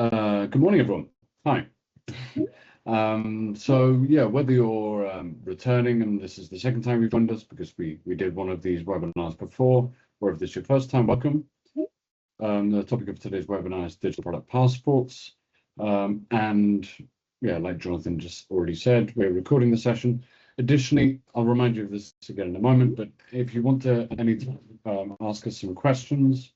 Good morning, everyone. Hi. So yeah, whether you're returning and this is the second time you've joined us because we did one of these webinars before, or if this is your first time, welcome. The topic of today's webinar is digital product passports. And yeah, like Jonathan just already said, we're recording the session. Additionally, I'll remind you of this again in a moment, but if you want to ask us some questions,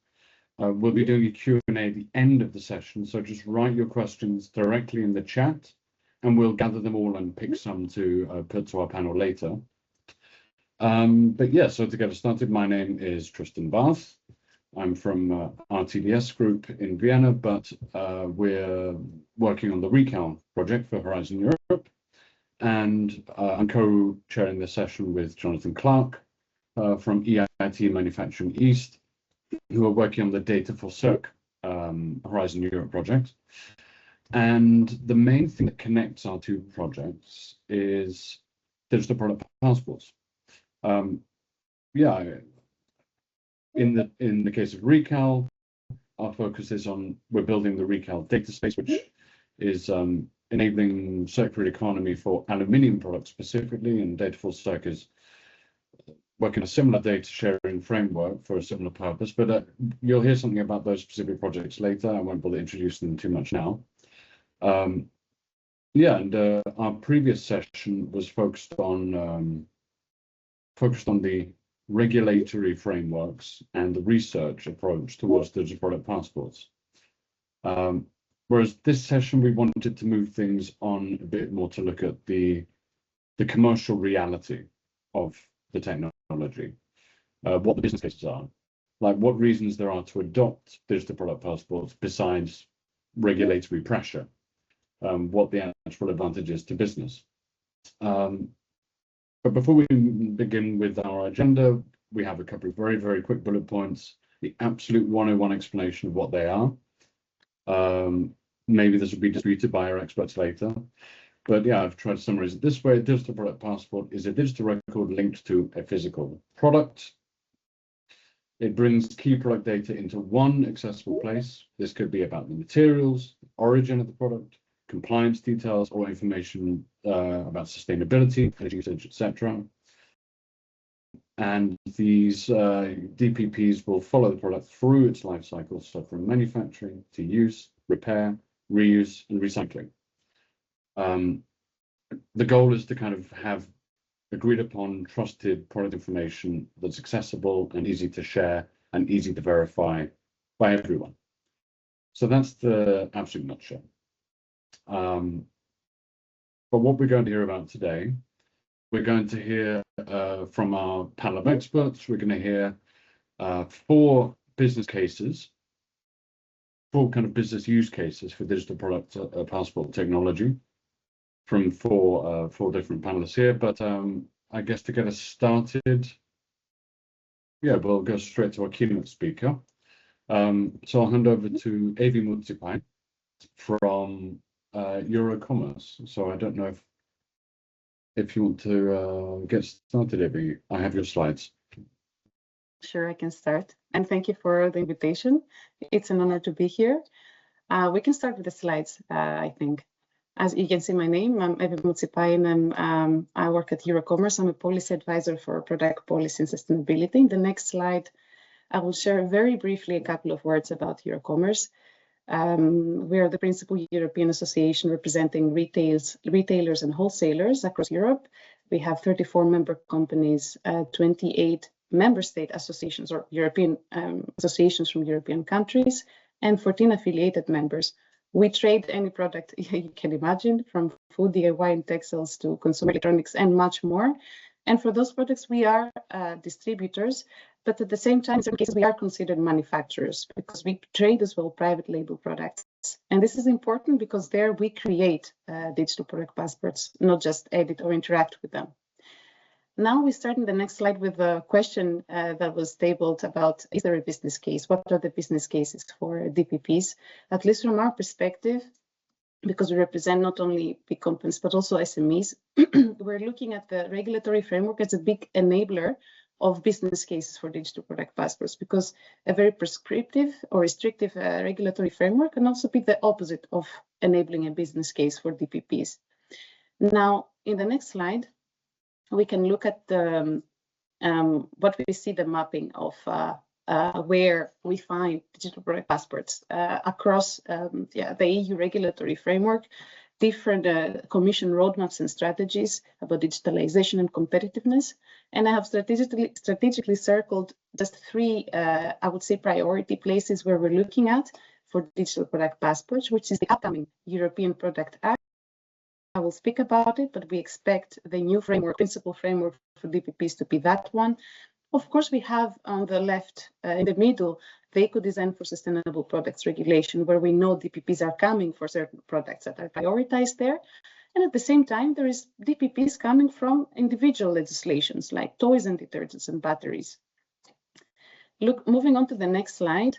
we'll be doing a Q&A at the end of the session, so just write your questions directly in the chat, and we'll gather them all and pick some to put to our panel later. But yeah, so to get us started, my name is Tristan Barth. I'm from RTDS Group in Vienna, but we're working on the ReCal project for Horizon Europe, and I'm co-chairing the session with Jonathan Clark from EIT Manufacturing East, who are working on the DATA4CIRC Horizon Europe project. And the main thing that connects our two projects is digital product passports. Yeah, in the case of ReCal, our focus is on, we're building the ReCal data space, which is enabling circular economy for aluminium products specifically, and DATA4CIRC is working a similar data sharing framework for a similar purpose, but you'll hear something about those specific projects later. I won't bother introducing them too much now. Yeah, and our previous session was focused on the regulatory frameworks and the research approach towards digital product passports. Whereas this session, we wanted to move things on a bit more to look at the commercial reality of the technology, what the business cases are, like what reasons there are to adopt digital product passports besides regulatory pressure, what the actual advantage is to business. But before we begin with our agenda, we have a couple of very, very quick bullet points, the absolute 101 explanation of what they are. Maybe this will be disputed by our experts later. But yeah, I've tried to summarize it this way. A digital product passport is a digital record linked to a physical product. It brings key product data into one accessible place. This could be about the materials, the origin of the product, compliance details, or information about sustainability, energy usage, etc. And these DPPs will follow the product through its life cycle, so from manufacturing to use, repair, reuse, and recycling. The goal is to kind of have agreed upon trusted product information that's accessible and easy to share and easy to verify by everyone. So that's the absolute nutshell. But what we're going to hear about today, we're going to hear from our panel of experts. We're going to hear 4 business cases, 4 kind of business use cases for digital product passport technology from 4 different panelists here. But I guess to get us started, yeah, we'll go straight to our keynote speaker. So I'll hand over to Avi Mutsipai from EuroCommerce. So I don't know if you want to get started, Avi. I have your slides. Sure, I can start. And thank you for the invitation. It's an honor to be here. We can start with the slides, I think. As you can see, my name, I'm Avi Mutsipai, and I work at EuroCommerce. I'm a policy advisor for product policy and sustainability. In the next slide, I will share very briefly a couple of words about EuroCommerce. We are the principal European association representing retailers and wholesalers across Europe. We have 34 member companies, 28 member state associations or European associations from European countries, and 14 affiliated members. We trade any product you can imagine, from food, DIY, and textiles to consumer electronics and much more. And for those products, we are distributors, but at the same time, in certain cases, we are considered manufacturers because we trade as well private label products. And this is important because there we create digital product passports, not just edit or interact with them. Now we start in the next slide with a question that was tabled about, is there a business case? What are the business cases for DPPs? At least from our perspective, because we represent not only big companies, but also SMEs, we're looking at the regulatory framework as a big enabler of business cases for digital product passports, because a very prescriptive or restrictive regulatory framework can also be the opposite of enabling a business case for DPPs. Now, in the next slide, we can look at the, what we see the mapping of where we find digital product passports across the EU regulatory framework, different Commission roadmaps and strategies about digitalization and competitiveness. And I have strategically circled just three, I would say, priority places where we're looking at for digital product passports, which is the upcoming European Product Act. I will speak about it, but we expect the new framework, principal framework for DPPs to be that one. Of course, we have on the left, in the middle, the eco-design for sustainable products regulation, where we know DPPs are coming for certain products that are prioritized there. And at the same time, there is DPPs coming from individual legislations like toys and detergents and batteries. Look, moving on to the next slide.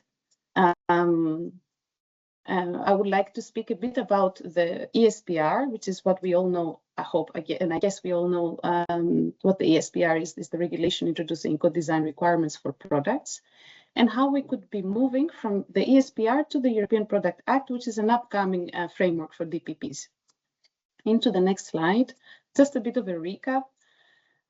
I would like to speak a bit about the ESPR, which is what we all know, I hope, and I guess we all know what the ESPR is the regulation introducing eco-design requirements for products, and how we could be moving from the ESPR to the European Product Act, which is an upcoming framework for DPPs. Into the next slide, just a bit of a recap.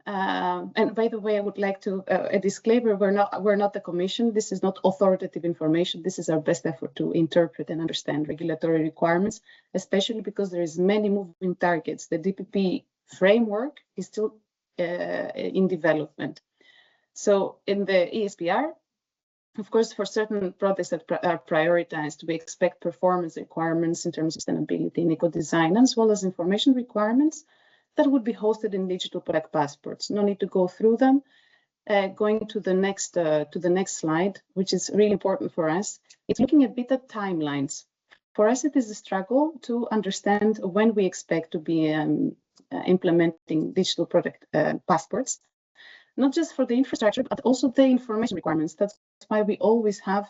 And by the way, I would like to a disclaimer: we're not the Commission. This is not authoritative information. This is our best effort to interpret and understand regulatory requirements, especially because there is many moving targets. The DPP framework is still in development. So in the ESPR, of course, for certain products that are prioritized, we expect performance requirements in terms of sustainability and eco-design, as well as information requirements that would be hosted in digital product passports. No need to go through them. Going to the next slide, which is really important for us, it's looking a bit at timelines. For us, it is a struggle to understand when we expect to be implementing digital product passports, not just for the infrastructure, but also the information requirements. That's why we always have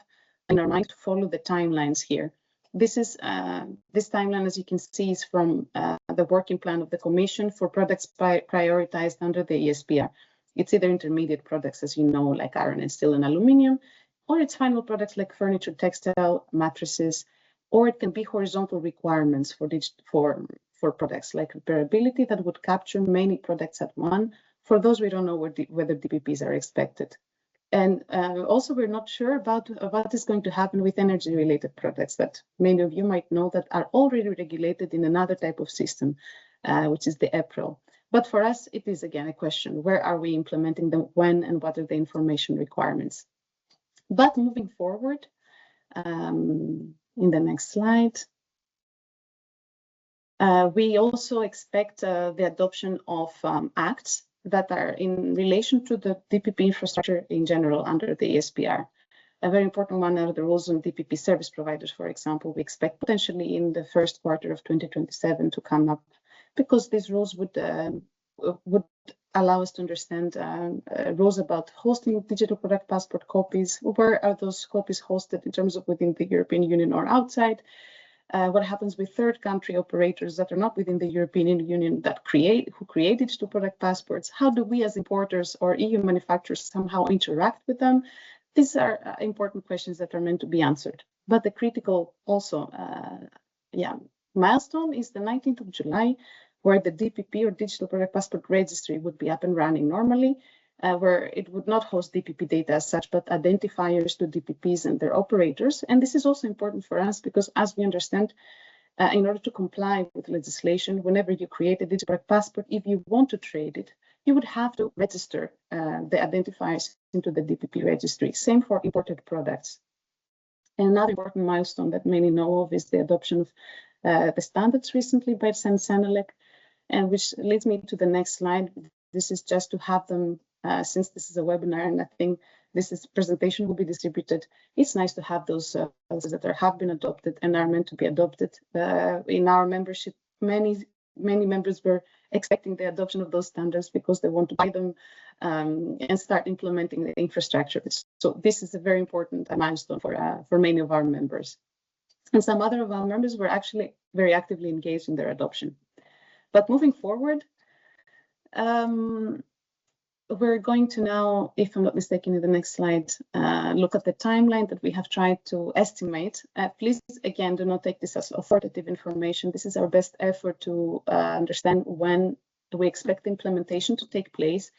in our mind to follow the timelines here. This is this timeline, as you can see, is from the working plan of the Commission for products prioritized under the ESPR. It's either intermediate products, as you know, like iron and steel and aluminium, or it's final products like furniture, textile, mattresses, or it can be horizontal requirements for products like repairability that would capture many products at once. For those, we don't know whether DPPs are expected. And also, we're not sure about what is going to happen with energy-related products that many of you might know that are already regulated in another type of system, which is the EPRL. But for us, it is, again, a question: where are we implementing them, when, and what are the information requirements? But moving forward, in the next slide, we also expect the adoption of acts that are in relation to the DPP infrastructure in general under the ESPR. A very important one are the rules on DPP service providers, for example. We expect potentially in the first quarter of 2027 to come up, because these rules would allow us to understand rules about hosting digital product passport copies. Where are those copies hosted in terms of within the European Union or outside? What happens with third country operators that are not within the European Union who create digital product passports? How do we as importers or EU manufacturers somehow interact with them? These are important questions that are meant to be answered. But the critical also milestone is the 19th of July, where the DPP or digital product passport registry would be up and running normally, where it would not host DPP data as such, but identifiers to DPPs and their operators. And this is also important for us because, as we understand, in order to comply with legislation, whenever you create a digital product passport, if you want to trade it, you would have to register the identifiers into the DPP registry. Same for imported products. And another important milestone that many know of is the adoption of the standards recently by Senelec, and which leads me to the next slide. This is just to have them, since this is a webinar and I think this presentation will be distributed, it's nice to have those that have been adopted and are meant to be adopted. In our membership, many members were expecting the adoption of those standards because they want to buy them and start implementing the infrastructure. So this is a very important milestone for many of our members. And some other of our members were actually very actively engaged in their adoption. But moving forward, we're going to now, if I'm not mistaken, in the next slide, look at the timeline that we have tried to estimate. Please, again, do not take this as authoritative information. This is our best effort to understand when we expect implementation to take place.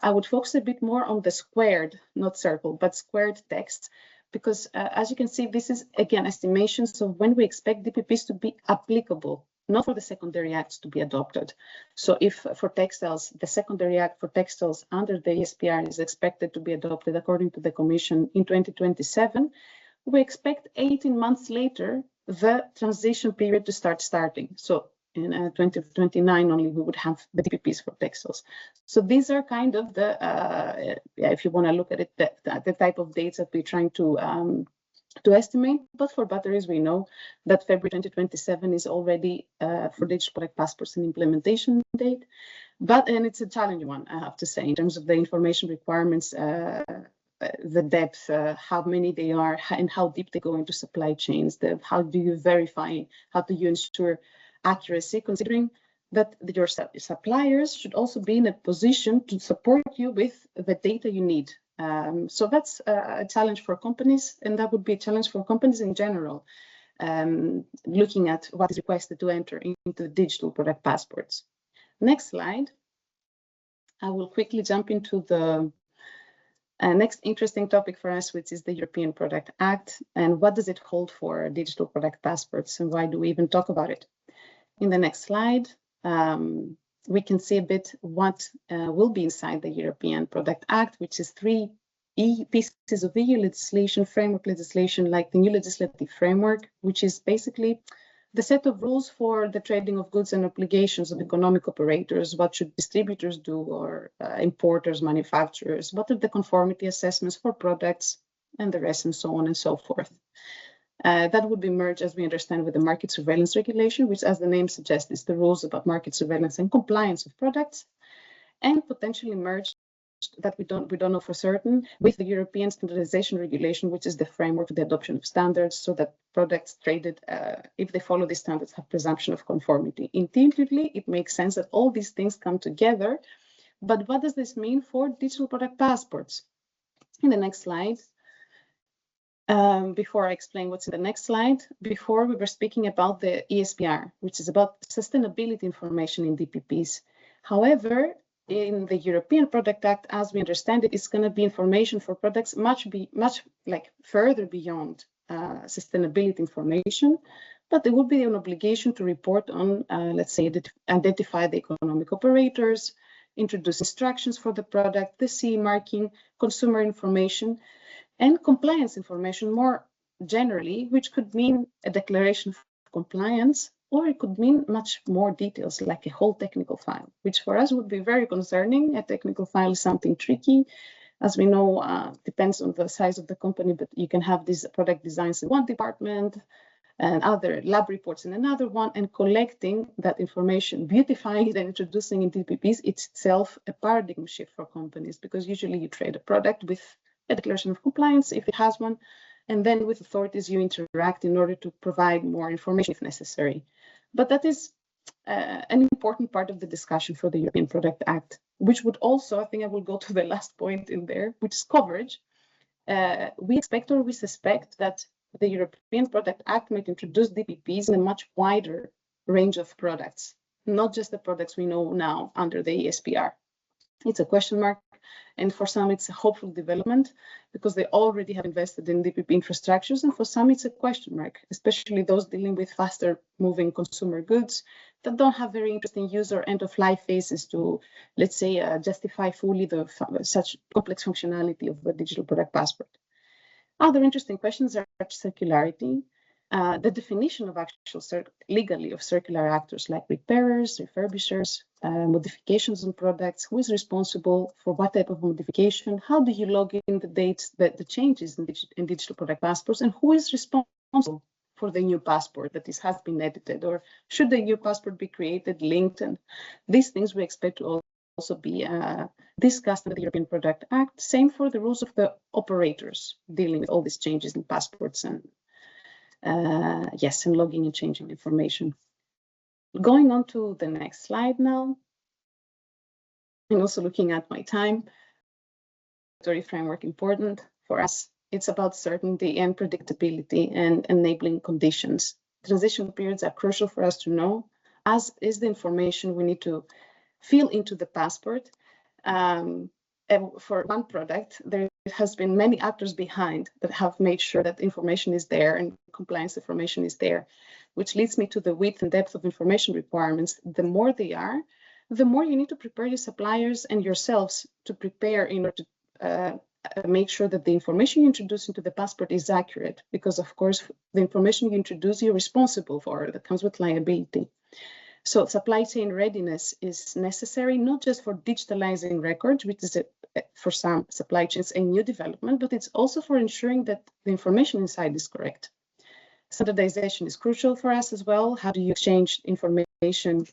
I would focus a bit more on the squared, not circle, but squared text, because as you can see, this is, again, estimations of when we expect DPPs to be applicable, not for the secondary acts to be adopted. So if for textiles, the secondary act for textiles under the ESPR is expected to be adopted according to the Commission in 2027, we expect 18 months later, the transition period to starting. So in 2029 only we would have the DPPs for textiles. So these are kind of the, if you want to look at it, the type of dates that we're trying to estimate. But for batteries, we know that February 2027 is already for digital product passports an implementation date. And it's a challenging one, I have to say, in terms of the information requirements, the depth, how many they are, and how deep they go into supply chains. How do you verify? How do you ensure accuracy, considering that your suppliers should also be in a position to support you with the data you need. So that's a challenge for companies, and that would be a challenge for companies in general, looking at what is requested to enter into digital product passports. Next slide. I will quickly jump into the next interesting topic for us, which is the European Product Act, and what does it hold for digital product passports, and why do we even talk about it? In the next slide, we can see a bit what will be inside the European Product Act, which is 3 pieces of EU legislation, framework legislation, like the new legislative framework, which is basically the set of rules for the trading of goods and obligations of economic operators. What should distributors do, or importers, manufacturers? What are the conformity assessments for products, and the rest, and so on and so forth. That would be merged, as we understand, with the market surveillance regulation, which, as the name suggests, is the rules about market surveillance and compliance of products, and potentially merged, that we don't know for certain, with the European standardization regulation, which is the framework for the adoption of standards, so that products traded, if they follow these standards, have presumption of conformity. Intuitively, it makes sense that all these things come together. But what does this mean for digital product passports? In the next slide. Before I explain what's in the next slide, before we were speaking about the ESPR, which is about sustainability information in DPPs. However, in the European Product Act, as we understand it, it's going to be information for products much like further beyond sustainability information, but there will be an obligation to report on, let's say, identify the economic operators, introduce instructions for the product, the CE marking, consumer information, and compliance information more generally, which could mean a declaration of compliance, or it could mean much more details, like a whole technical file, which for us would be very concerning. A technical file is something tricky. As we know, depends on the size of the company, but you can have these product designs in one department and other lab reports in another one, and collecting that information, beautifying it and introducing in DPPs, it's itself a paradigm shift for companies, because usually you trade a product with a declaration of compliance, if it has one, and then with authorities you interact in order to provide more information if necessary. But that is an important part of the discussion for the European Product Act, which would also, I think I will go to the last point in there, which is coverage. We expect, or we suspect, that the European Product Act might introduce DPPs in a much wider range of products, not just the products we know now under the ESPR. It's a question mark, and for some it's a hopeful development, because they already have invested in DPP infrastructures, and for some it's a question mark, especially those dealing with faster moving consumer goods that don't have very interesting user end-of-life phases to, let's say, justify fully such complex functionality of the digital product passport. Other interesting questions are circularity, the definition of actual legally of circular actors, like repairers, refurbishers, modifications on products, who is responsible for what type of modification, how do you log in the dates, the changes in digital product passports, and who is responsible for the new passport that has been edited, or should the new passport be created, linked, and these things we expect to also be discussed in the European Product Act. Same for the rules of the operators dealing with all these changes in passports, and and logging and changing information. Going on to the next slide now. And also looking at my time, regulatory framework important for us. It's about certainty and predictability and enabling conditions. Transition periods are crucial for us to know, as is the information we need to fill into the passport. And for one product, there has been many actors behind that have made sure that information is there and compliance information is there, which leads me to the width and depth of information requirements. The more they are, the more you need to prepare your suppliers and yourselves to prepare in order to make sure that the information you introduce into the passport is accurate, because of course, the information you introduce, you're responsible for, that comes with liability. So supply chain readiness is necessary, not just for digitalizing records, which is for some supply chains a new development, but it's also for ensuring that the information inside is correct. Standardization is crucial for us as well. How do you exchange information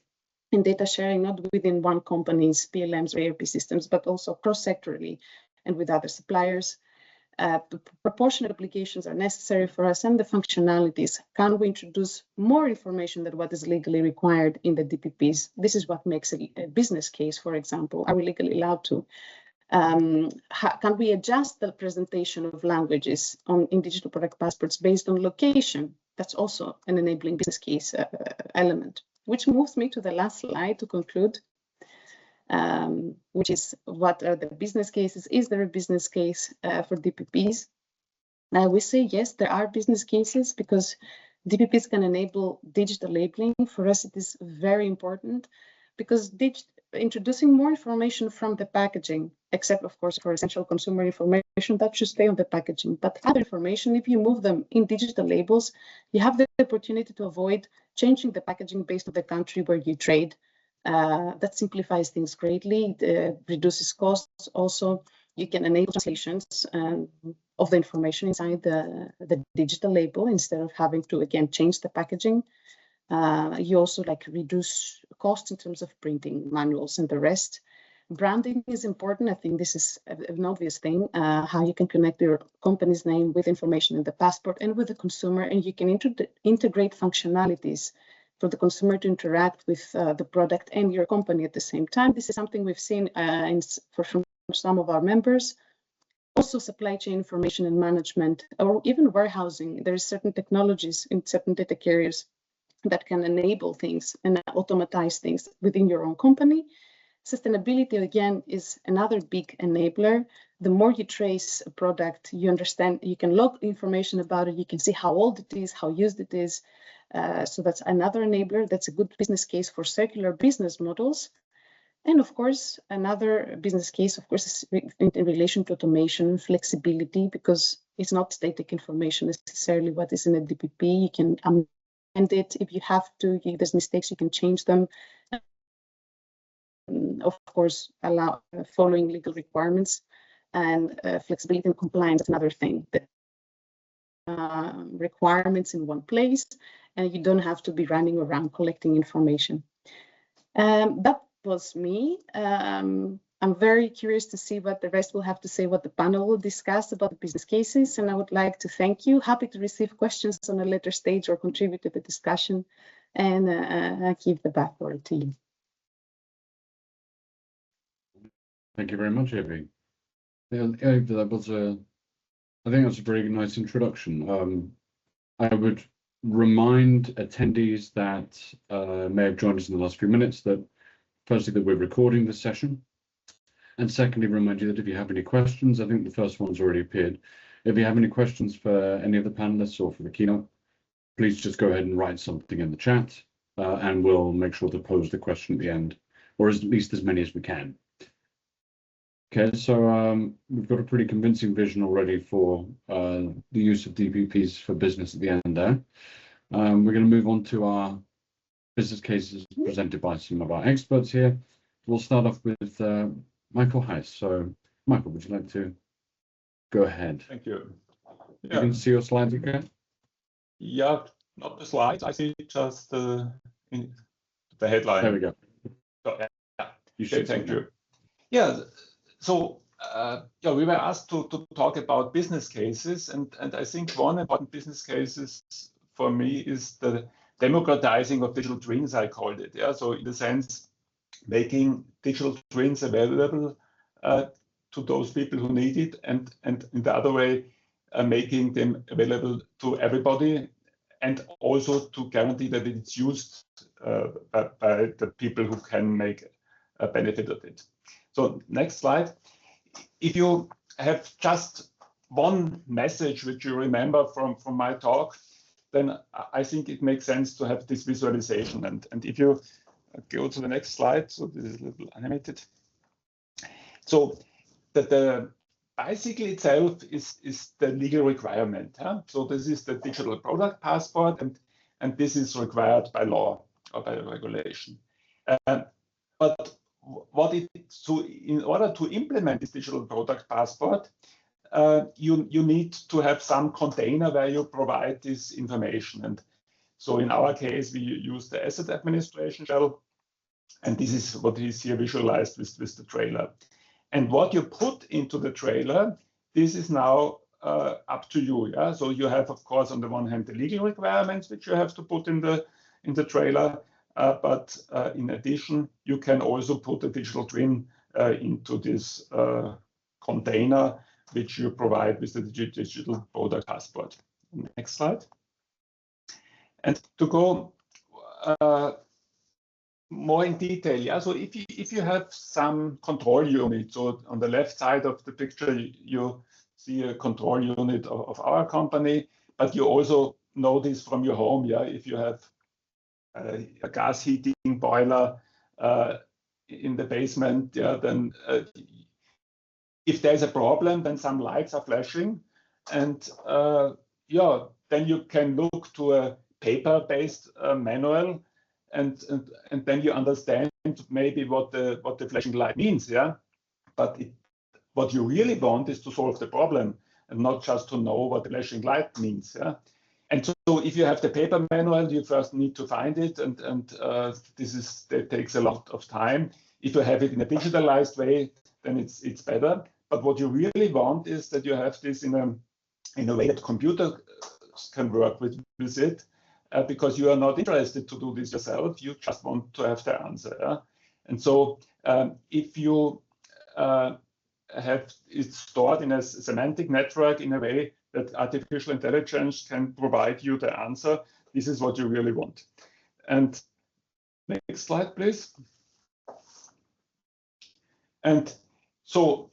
and data sharing, not within one company's PLMs or ERP systems, but also cross-sectorally and with other suppliers? Proportionate obligations are necessary for us, and the functionalities. Can we introduce more information than what is legally required in the DPPs? This is what makes a business case, for example. Are we legally allowed to? Can we adjust the presentation of languages in digital product passports based on location? That's also an enabling business case element, which moves me to the last slide to conclude. Which is, what are the business cases? Is there a business case for DPPs? We say yes, there are business cases, because DPPs can enable digital labeling. For us, it is very important, because introducing more information from the packaging, except of course for essential consumer information, that should stay on the packaging. But other information, if you move them in digital labels, you have the opportunity to avoid changing the packaging based on the country where you trade. That simplifies things greatly, reduces costs. Also, you can enable translations of the information inside the digital label instead of having to, again, change the packaging. You also reduce costs in terms of printing manuals and the rest. Branding is important. I think this is an obvious thing, how you can connect your company's name with information in the passport and with the consumer, and you can integrate functionalities for the consumer to interact with the product and your company at the same time. This is something we've seen from some of our members. Also, supply chain information and management, or even warehousing. There are certain technologies in certain data carriers that can enable things and automatize things within your own company. Sustainability, again, is another big enabler. The more you trace a product, you understand, you can log information about it, you can see how old it is, how used it is. So that's another enabler. That's a good business case for circular business models. And of course, another business case, of course, is in relation to automation, flexibility, because it's not static information necessarily what is in a DPP. You can amend it if you have to. If there's mistakes, you can change them. Of course, allow following legal requirements, and flexibility and compliance is another thing. That requirements in one place, and you don't have to be running around collecting information. That was me. I'm very curious to see what the rest will have to say, what the panel will discuss about the business cases, and I would like to thank you. Happy to receive questions on a later stage or contribute to the discussion, and I give the back word to you. Thank you very much, Evie. That was I think that's a very nice introduction. I would remind attendees that may have joined us in the last few minutes that firstly, that we're recording this session. And secondly, remind you that if you have any questions, I think the first one's already appeared. If you have any questions for any of the panelists or for the keynote, please just go ahead and write something in the chat, and we'll make sure to pose the question at the end, or at least as many as we can. Okay, so we've got a pretty convincing vision already for the use of DPPs for business at the end there. We're going to move on to our business cases presented by some of our experts here. We'll start off with Michael Heiss. So, Michael, would you like to go ahead? Thank you. You can see your slides again? Yeah, not the slides. I see just the headline. There we go. So, yeah. You should. Thank you. Yeah. So, we were asked to talk about business cases, and I think one important business cases for me is the democratizing of digital twins, I called it. Yeah. So in the sense making digital twins available to those people who need it, and in the other way, making them available to everybody, and also to guarantee that it's used by the people who can make a benefit of it. So next slide. If you have just one message which you remember from my talk, then I think it makes sense to have this visualization. And if you go to the next slide, so this is a little animated. So that the bicycle itself is the legal requirement. Huh? So this is the digital product passport, and this is required by law or by regulation. But what in order to implement this digital product passport, you need to have some container where you provide this information. And so in our case, we use the asset administration shell, and this is what is here visualized with the trailer. And what you put into the trailer, this is now up to you. Yeah. So you have, of course, on the one hand, the legal requirements which you have to put in the trailer, but in addition, you can also put a digital twin into this container which you provide with the digital product passport. Next slide. And to go more in detail, yeah. So if you have some control unit, so on the left side of the picture you see a control unit of our company, but you also know this from your home, yeah. If you have a gas heating boiler in the basement, yeah, then if there's a problem, then some lights are flashing, and yeah, then you can look to a paper-based manual, and then you understand maybe what the flashing light means, yeah. But what you really want is to solve the problem and not just to know what the flashing light means, yeah. And so if you have the paper manual, you first need to find it, and that takes a lot of time. If you have it in a digitalized way, then it's better. But what you really want is that you have this in a way that computers can work with it, because you are not interested to do this yourself. You just want to have the answer. Yeah? And so if you have it stored in a semantic network in a way that artificial intelligence can provide you the answer, this is what you really want. And next slide, please. And so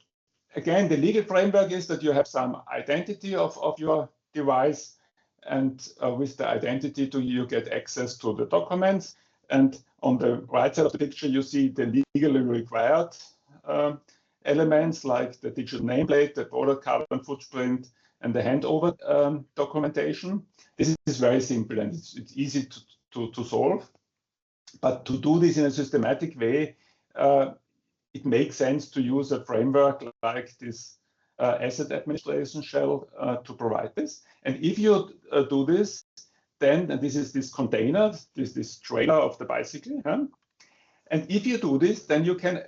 again, the legal framework is that you have some identity of your device, and with the identity you get access to the documents. And on the right side of the picture, you see the legally required elements like the digital nameplate, the product carbon footprint, and the handover documentation. This is very simple, and it's easy to solve. But to do this in a systematic way, it makes sense to use a framework like this asset administration shell to provide this. And if you do this, then and this is this container, this trailer of the bicycle. Huh? And if you do this, then you can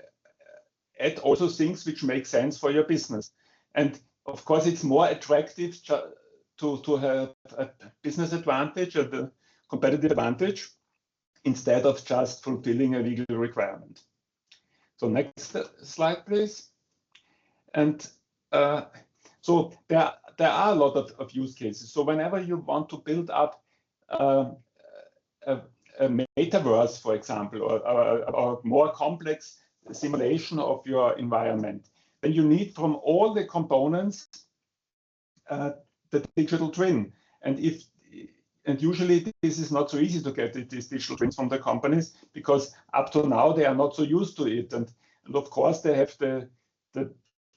add also things which make sense for your business. And of course, it's more attractive to have a business advantage or the competitive advantage instead of just fulfilling a legal requirement. So next slide, please. And so there are a lot of use cases. So whenever you want to build up a metaverse, for example, or more complex simulation of your environment, then you need from all the components the digital twin. And usually this is not so easy to get these digital twins from the companies, because up to now they are not so used to it. And of course they have the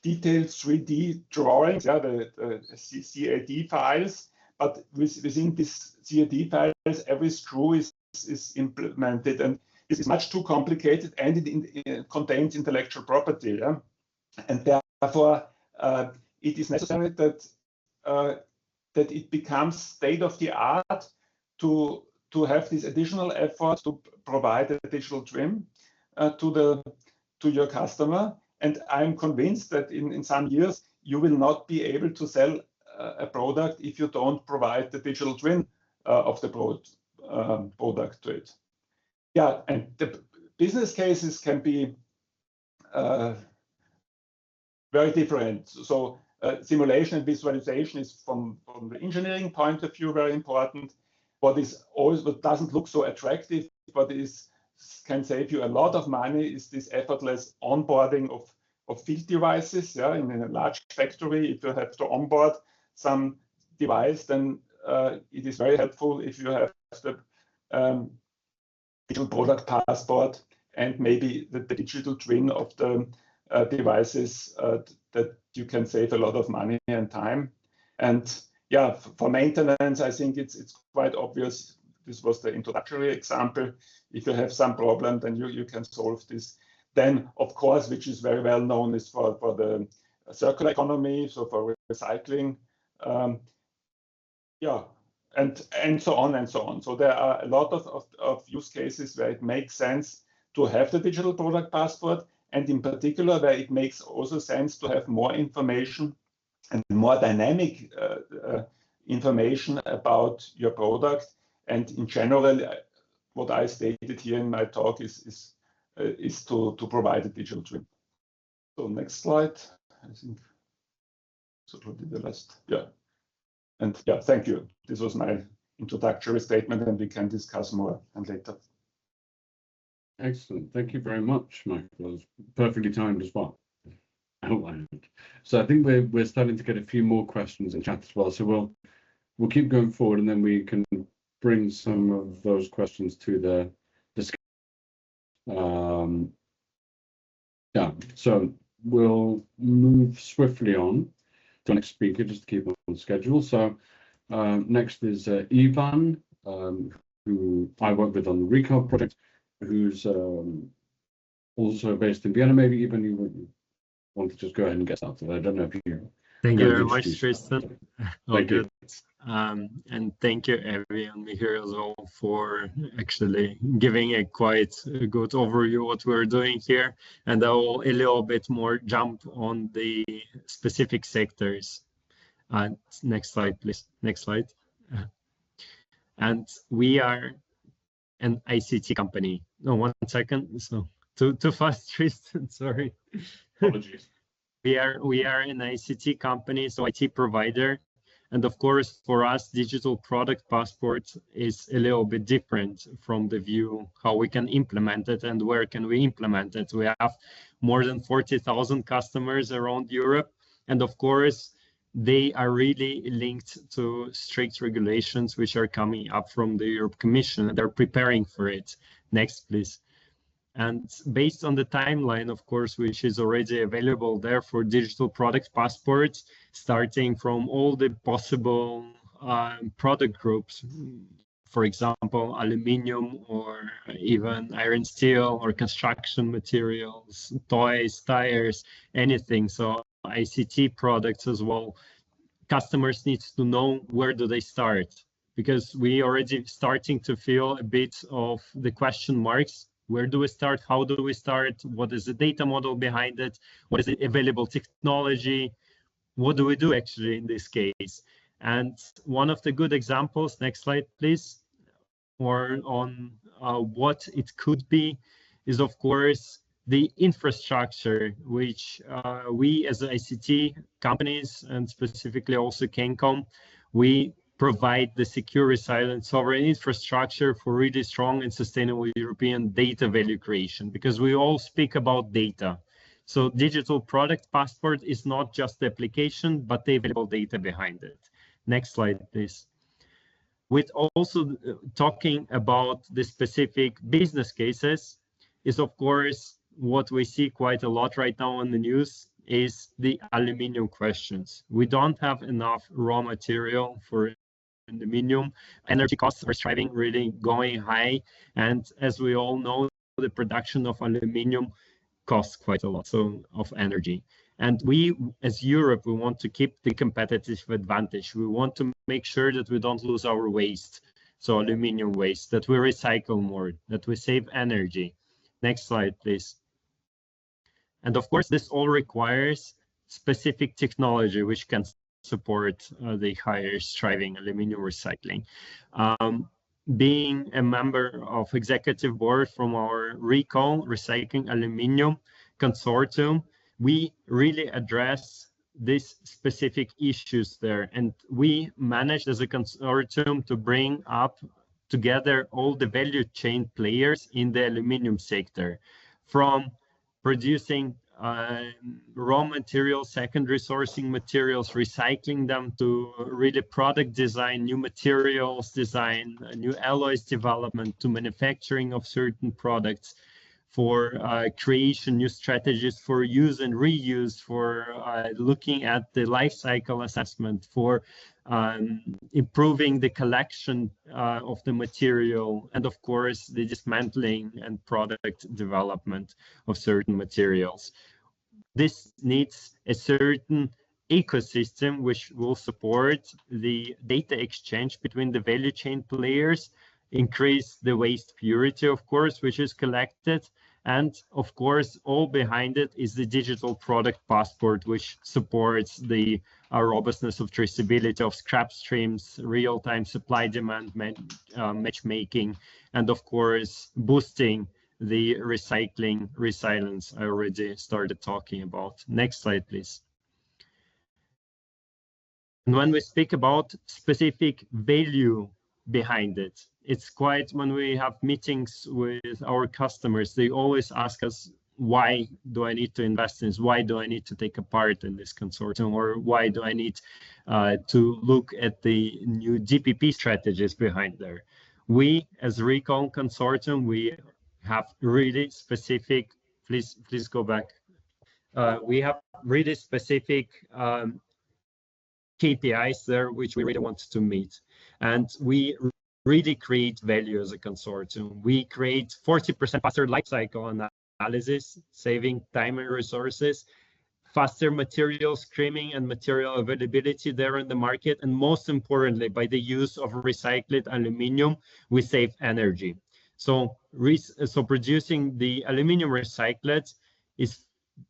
detailed 3D drawings, yeah, the CAD files, but within these CAD files, every screw is implemented, and this is much too complicated, and it contains intellectual property. Yeah? And therefore, it is necessary that it becomes state of the art to have this additional effort to provide a digital twin to your customer. And I'm convinced that in some years you will not be able to sell a product if you don't provide the digital twin of the product to it. Yeah, and business cases can be very different. So simulation and visualization is from the engineering point of view very important. What doesn't look so attractive, but can save you a lot of money, is this effortless onboarding of field devices. Yeah, in a large factory, if you have to onboard some device, then it is very helpful if you have the digital product passport and maybe the digital twin of the devices, that you can save a lot of money and time. And yeah, for maintenance, I think it's quite obvious. This was the introductory example. If you have some problem, then you can solve this. Then, of course, which is very well known, is for the circular economy, so for recycling. Yeah, and so on and so on. So there are a lot of use cases where it makes sense to have the digital product passport, and in particular where it makes also sense to have more information and more dynamic information about your product. And in general, what I stated here in my talk is to provide a digital twin. So next slide, I think. So the last, yeah. And yeah, thank you. This was my introductory statement, and we can discuss more and later. Excellent. Thank you very much, Michael. That was perfectly timed as well. So I think we're starting to get a few more questions in chat as well. So we'll keep going forward, and then we can bring some of those questions to the discussion. Yeah, so we'll move swiftly on to the next speaker just to keep on schedule. So next is Ivan, who I work with on the Recall project, who's also based in Vienna. Maybe even you want to just go ahead and get started. I don't know if you. Thank you very much, Tristan. Thank you. And thank you, everyone here as well, for actually giving a quite good overview of what we're doing here. And I will a little bit more jump on the specific sectors. Next slide, please. Next slide. And we are an ICT company. No, 1 second. So too fast, Tristan. Sorry. Apologies. We are an ICT company, so IT provider. And of course, for us, digital product passport is a little bit different from the view how we can implement it and where can we implement it. We have more than 40,000 customers around Europe. And of course, they are really linked to strict regulations which are coming up from the European Commission, and they're preparing for it. Next, please. And based on the timeline, of course, which is already available there for digital product passports, starting from all the possible product groups, for example, aluminium or even iron, steel, or construction materials, toys, tires, anything. So ICT products as well. Customers need to know where do they start, because we already starting to feel a bit of the question marks. Where do we start? How do we start? What is the data model behind it? What is the available technology? What do we do actually in this case? And one of the good examples, next slide, please, or on what it could be, is of course the infrastructure, which we as ICT companies, and specifically also CANCOM, we provide the secure, resilient, sovereign infrastructure for really strong and sustainable European data value creation, because we all speak about data. So digital product passport is not just the application, but the available data behind it. Next slide, please. With also talking about the specific business cases is, of course, what we see quite a lot right now on the news is the aluminium questions. We don't have enough raw material for aluminium. Energy costs are driving really going high, and as we all know, the production of aluminium costs quite a lot of energy. And we, as Europe, we want to keep the competitive advantage. We want to make sure that we don't lose our waste, so aluminium waste, that we recycle more, that we save energy. Next slide, please. And of course, this all requires specific technology which can support the higher striving aluminium recycling. being a member of executive board from our RECOL Recycling Aluminium Consortium, we really address these specific issues there. And we managed as a consortium to bring up together all the value chain players in the aluminium sector, from producing raw materials, secondary sourcing materials, recycling them, to really product design, new materials design, new alloys development, to manufacturing of certain products, for creation, new strategies for use and reuse, for looking at the life cycle assessment, for improving the collection of the material, and of course the dismantling and product development of certain materials. This needs a certain ecosystem which will support the data exchange between the value chain players, increase the waste purity, of course, which is collected, and of course all behind it is the digital product passport, which supports the robustness of traceability of scrap streams, real-time supply demand matchmaking, and of course boosting the recycling resilience I already started talking about. Next slide, please. And when we speak about specific value behind it, it's quite, when we have meetings with our customers, they always ask us, why do I need to invest in this? Why do I need to take a part in this consortium? Or why do I need to look at the new DPP strategies behind there? We, as RECOL Consortium, we have really specific, please go back. We have really specific KPIs there, which we really want to meet. And we really create value as a consortium. We create 40% faster lifecycle analysis, saving time and resources, faster material screening and material availability there in the market, and most importantly, by the use of recycled aluminium, we save energy. So producing the aluminium recycled is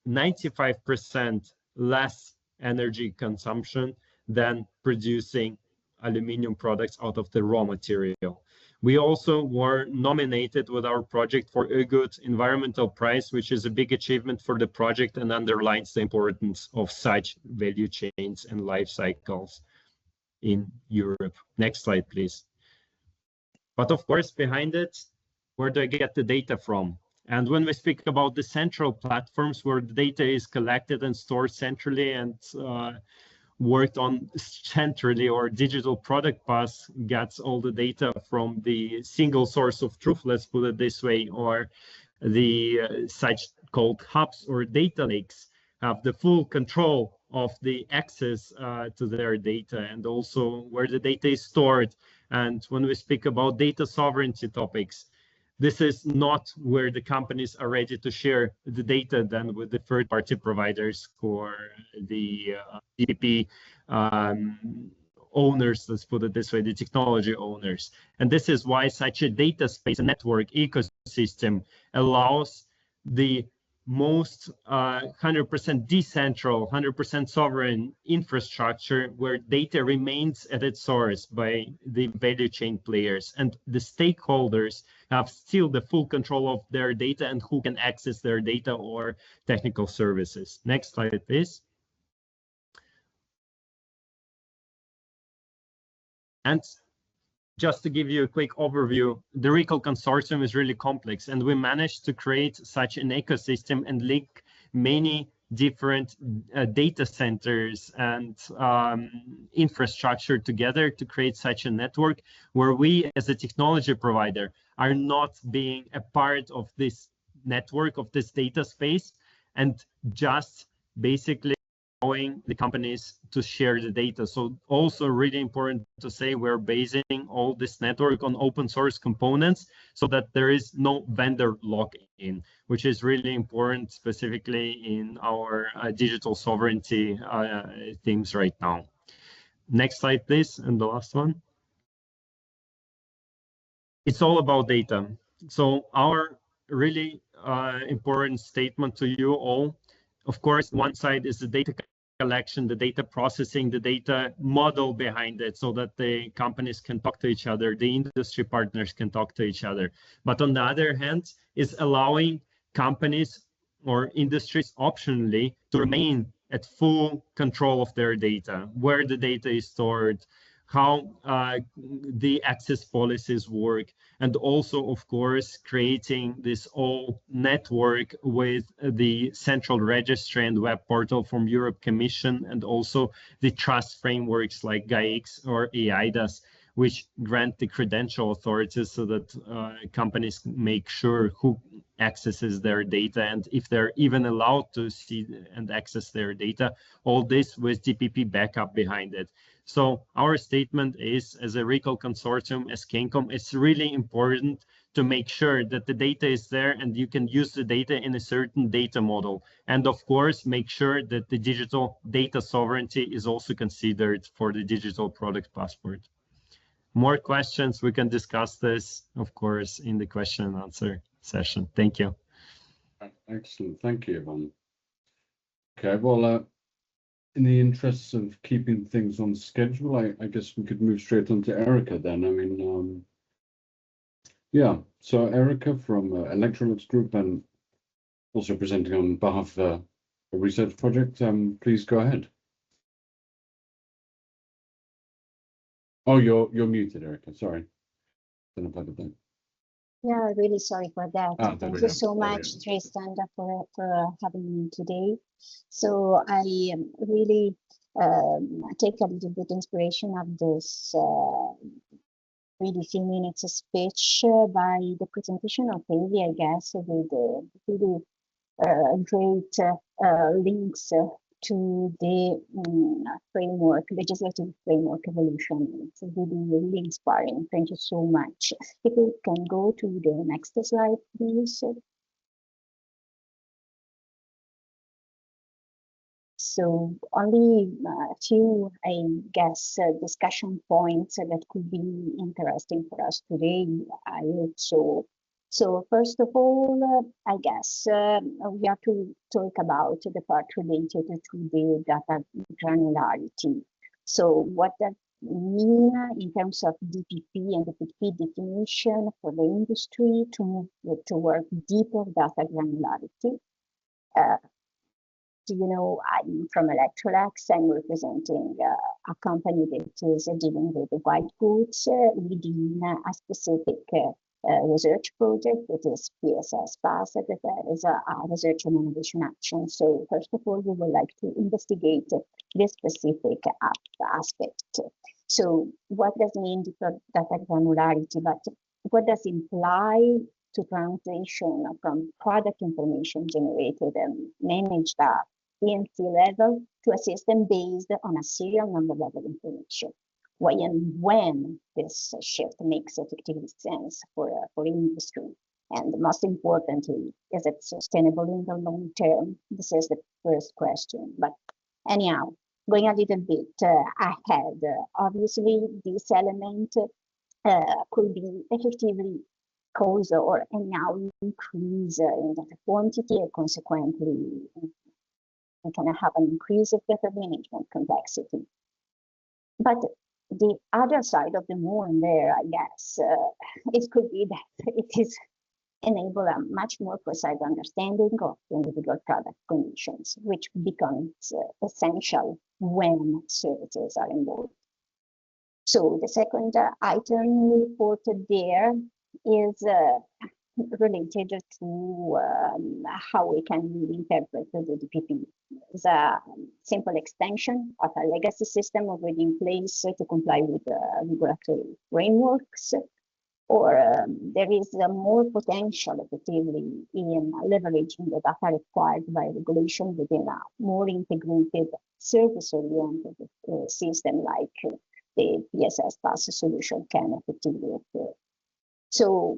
95% less energy consumption than producing aluminium products out of the raw material. We also were nominated with our project for a good environmental prize, which is a big achievement for the project and underlines the importance of such value chains and life cycles in Europe. Next slide, please. But of course, behind it, where do I get the data from? And when we speak about the central platforms where the data is collected and stored centrally and worked on centrally, or digital product pass gets all the data from the single source of truth, let's put it this way, or the such called hubs or data lakes have the full control of the access to their data and also where the data is stored. And when we speak about data sovereignty topics, this is not where the companies are ready to share the data then with the third-party providers or the DPP owners, let's put it this way, the technology owners. And this is why such a data space, a network ecosystem, allows the most 100% decentral, 100% sovereign infrastructure where data remains at its source by the value chain players, and the stakeholders have still the full control of their data and who can access their data or technical services. Next slide, please. And just to give you a quick overview, the RECOL Consortium is really complex, and we managed to create such an ecosystem and link many different data centers and infrastructure together to create such a network where we, as a technology provider, are not being a part of this network, of this data space, and just basically allowing the companies to share the data. So also really important to say we're basing all this network on open source components so that there is no vendor lock-in, which is really important specifically in our digital sovereignty themes right now. Next slide, please, and the last one. It's all about data. So our really important statement to you all, of course, one side is the data collection, the data processing, the data model behind it, so that the companies can talk to each other, the industry partners can talk to each other. But on the other hand, is allowing companies or industries optionally to remain at full control of their data, where the data is stored, how the access policies work, and also, of course, creating this whole network with the central registry and web portal from Europe Commission, and also the trust frameworks like GAIX or EIDAS, which grant the credential authorities so that companies make sure who accesses their data and if they're even allowed to see and access their data, all this with DPP backup behind it. So our statement is, as a Recall Consortium, as CANCOM, it's really important to make sure that the data is there and you can use the data in a certain data model. And of course, make sure that the digital data sovereignty is also considered for the digital product passport. More questions, we can discuss this, of course, in the question and answer session. Thank you. Excellent. Thank you, Ivan. Okay, well, in the interests of keeping things on schedule, I guess we could move straight on to Erica then. I mean, yeah, so Erica from Electrolux Group and also presenting on behalf of a research project, please go ahead. Oh, you're muted, Erica, sorry. Don't know about that. Yeah, really sorry for that. Thank you so much, Brilliant. Tristan, for having me today. So I really take a little bit inspiration of this really few minutes speech by the presentation of Avi, I guess, with really great links to the framework, legislative framework evolution. It's really inspiring. Thank you so much. If we can go to the next slide, please. So only a few, I guess, discussion points that could be interesting for us today. I hope so. So first of all, I guess we have to talk about the part related to the data granularity. So what that mean in terms of DPP and the DPP definition for the industry to move toward deeper data granularity. You know, I'm from Electrolux. I'm representing a company that is dealing with the white goods within a specific research project that is PSS PASS, that is a research and innovation action. So first of all, we would like to investigate this specific aspect. So what does mean deeper data granularity, but what does imply to translation from product information generated and managed at ENC level to a system based on a serial number level information? Why and when this shift makes effectively sense for industry? And most importantly, is it sustainable in the long term? This is the first question. But anyhow, going a little bit ahead, obviously this element could be effectively cause or anyhow increase in data quantity, and consequently we can have an increase of data management complexity. But the other side of the moon there, I guess, it could be that it is enable a much more precise understanding of individual product conditions, which becomes essential when services are involved. So the second item reported there is related to how we can really interpret the DPP. It's a simple extension of a legacy system already in place to comply with regulatory frameworks, or there is more potential effectively in leveraging the data required by regulation within a more integrated service-oriented system like the PSS PASS solution can effectively occur. So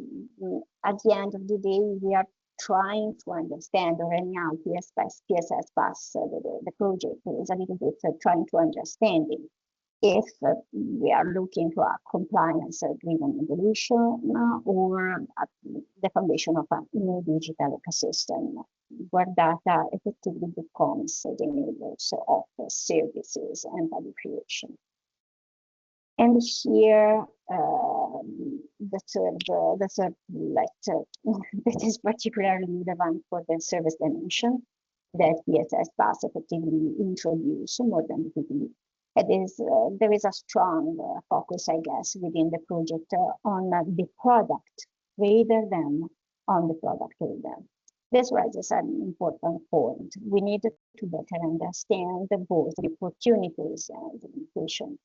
at the end of the day, we are trying to understand, or anyhow, PSS PASS, the project is a little bit trying to understand if we are looking to a compliance-driven evolution or the foundation of a new digital ecosystem where data effectively becomes the enablers of services and value creation. And here, the third letter that is particularly relevant for the service dimension that PSS Pass effectively introduced more than repeatedly. There is a strong focus, I guess, within the project on the product rather than on the product owner. This raises an important point. We need to better understand both the opportunities and the limitations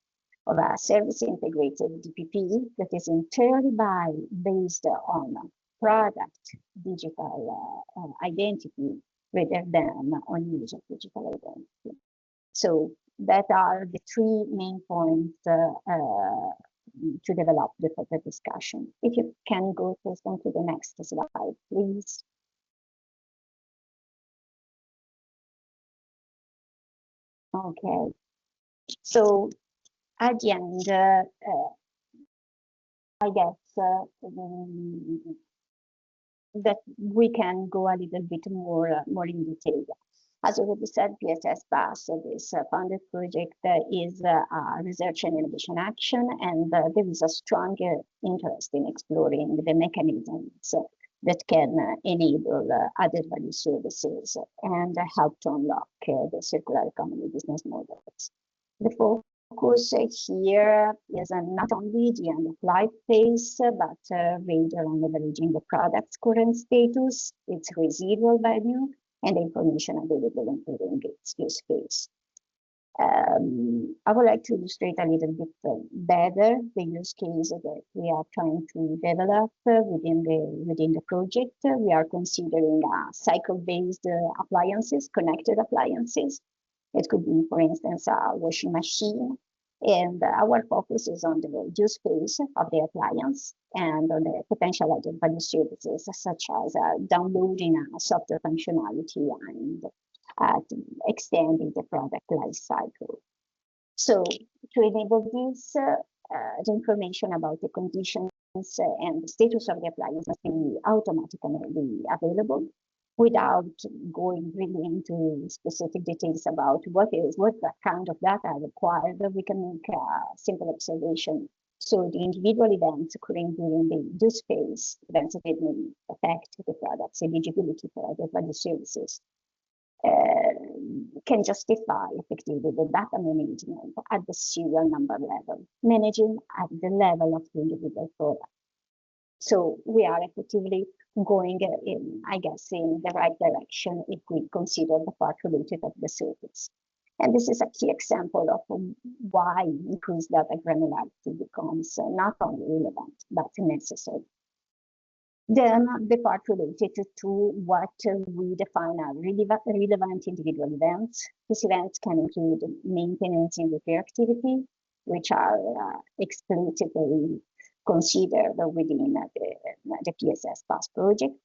of a service-integrated DPP that is entirely based on product digital identity rather than on user digital identity. So that are the three main points to develop the further discussion. If you can go first on to the next slide, please. Okay, so at the end, I guess that we can go a little bit more in detail. As already said, PSS Pass, this funded project is a research and innovation action, and there is a strong interest in exploring the mechanisms that can enable added value services and help to unlock the circular economy business models. The focus here is not only the end of life phase, but rather on leveraging the product's current status, its residual value, and the information available during its use phase. I would like to illustrate a little bit better the use case that we are trying to develop within the project. We are considering cycle-based appliances, connected appliances. It could be, for instance, a washing machine. And our focus is on the use phase of the appliance and on the potential added value services, such as downloading a software functionality and extending the product life cycle. So to enable this, the information about the conditions and the status of the appliance must be automatically available without going really into specific details about what kind of data are required. We can make a simple observation. So the individual events occurring during the use phase, events that may affect the product's eligibility for added value services, can justify effectively the data management at the serial number level, managing at the level of the individual product. So we are effectively going in, I guess, in the right direction if we consider the part related of the service. And this is a key example of why increased data granularity becomes not only relevant, but necessary. Then the part related to what we define as relevant individual events. These events can include maintenance and repair activity, which are explicitly considered within the PSS Pass project,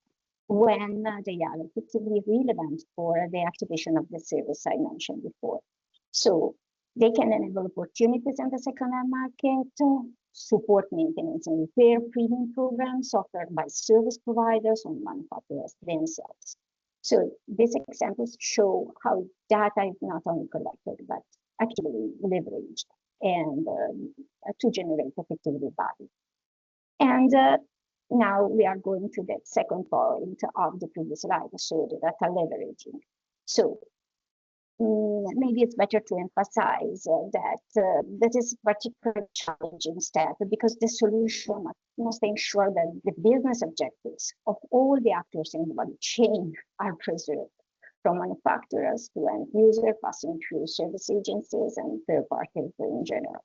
when they are effectively relevant for the activation of the service I mentioned before. So they can enable opportunities in the second-hand market, support maintenance and repair premium programs offered by service providers and manufacturers themselves. So these examples show how data is not only collected, but actually leveraged and to generate effectively value. And now we are going to the second point of the previous slide, so the data leveraging. So maybe it's better to emphasize that that is a particularly challenging step, because the solution must ensure that the business objectives of all the actors in the value chain are preserved, from manufacturers to end user, passing through service agencies and third parties in general.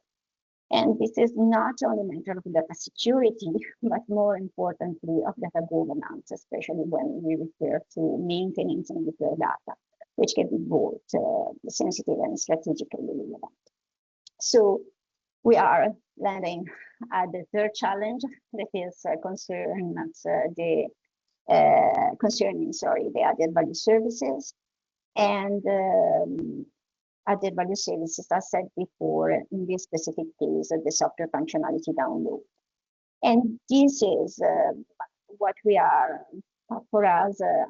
And this is not only a matter of data security, but more importantly of data governance, especially when we refer to maintenance and repair data, which can be both sensitive and strategically relevant. So we are landing at the third challenge, that is concerning the added value services. And added value services, as said before, in this specific case, the software functionality download. And this is what we are, for us, a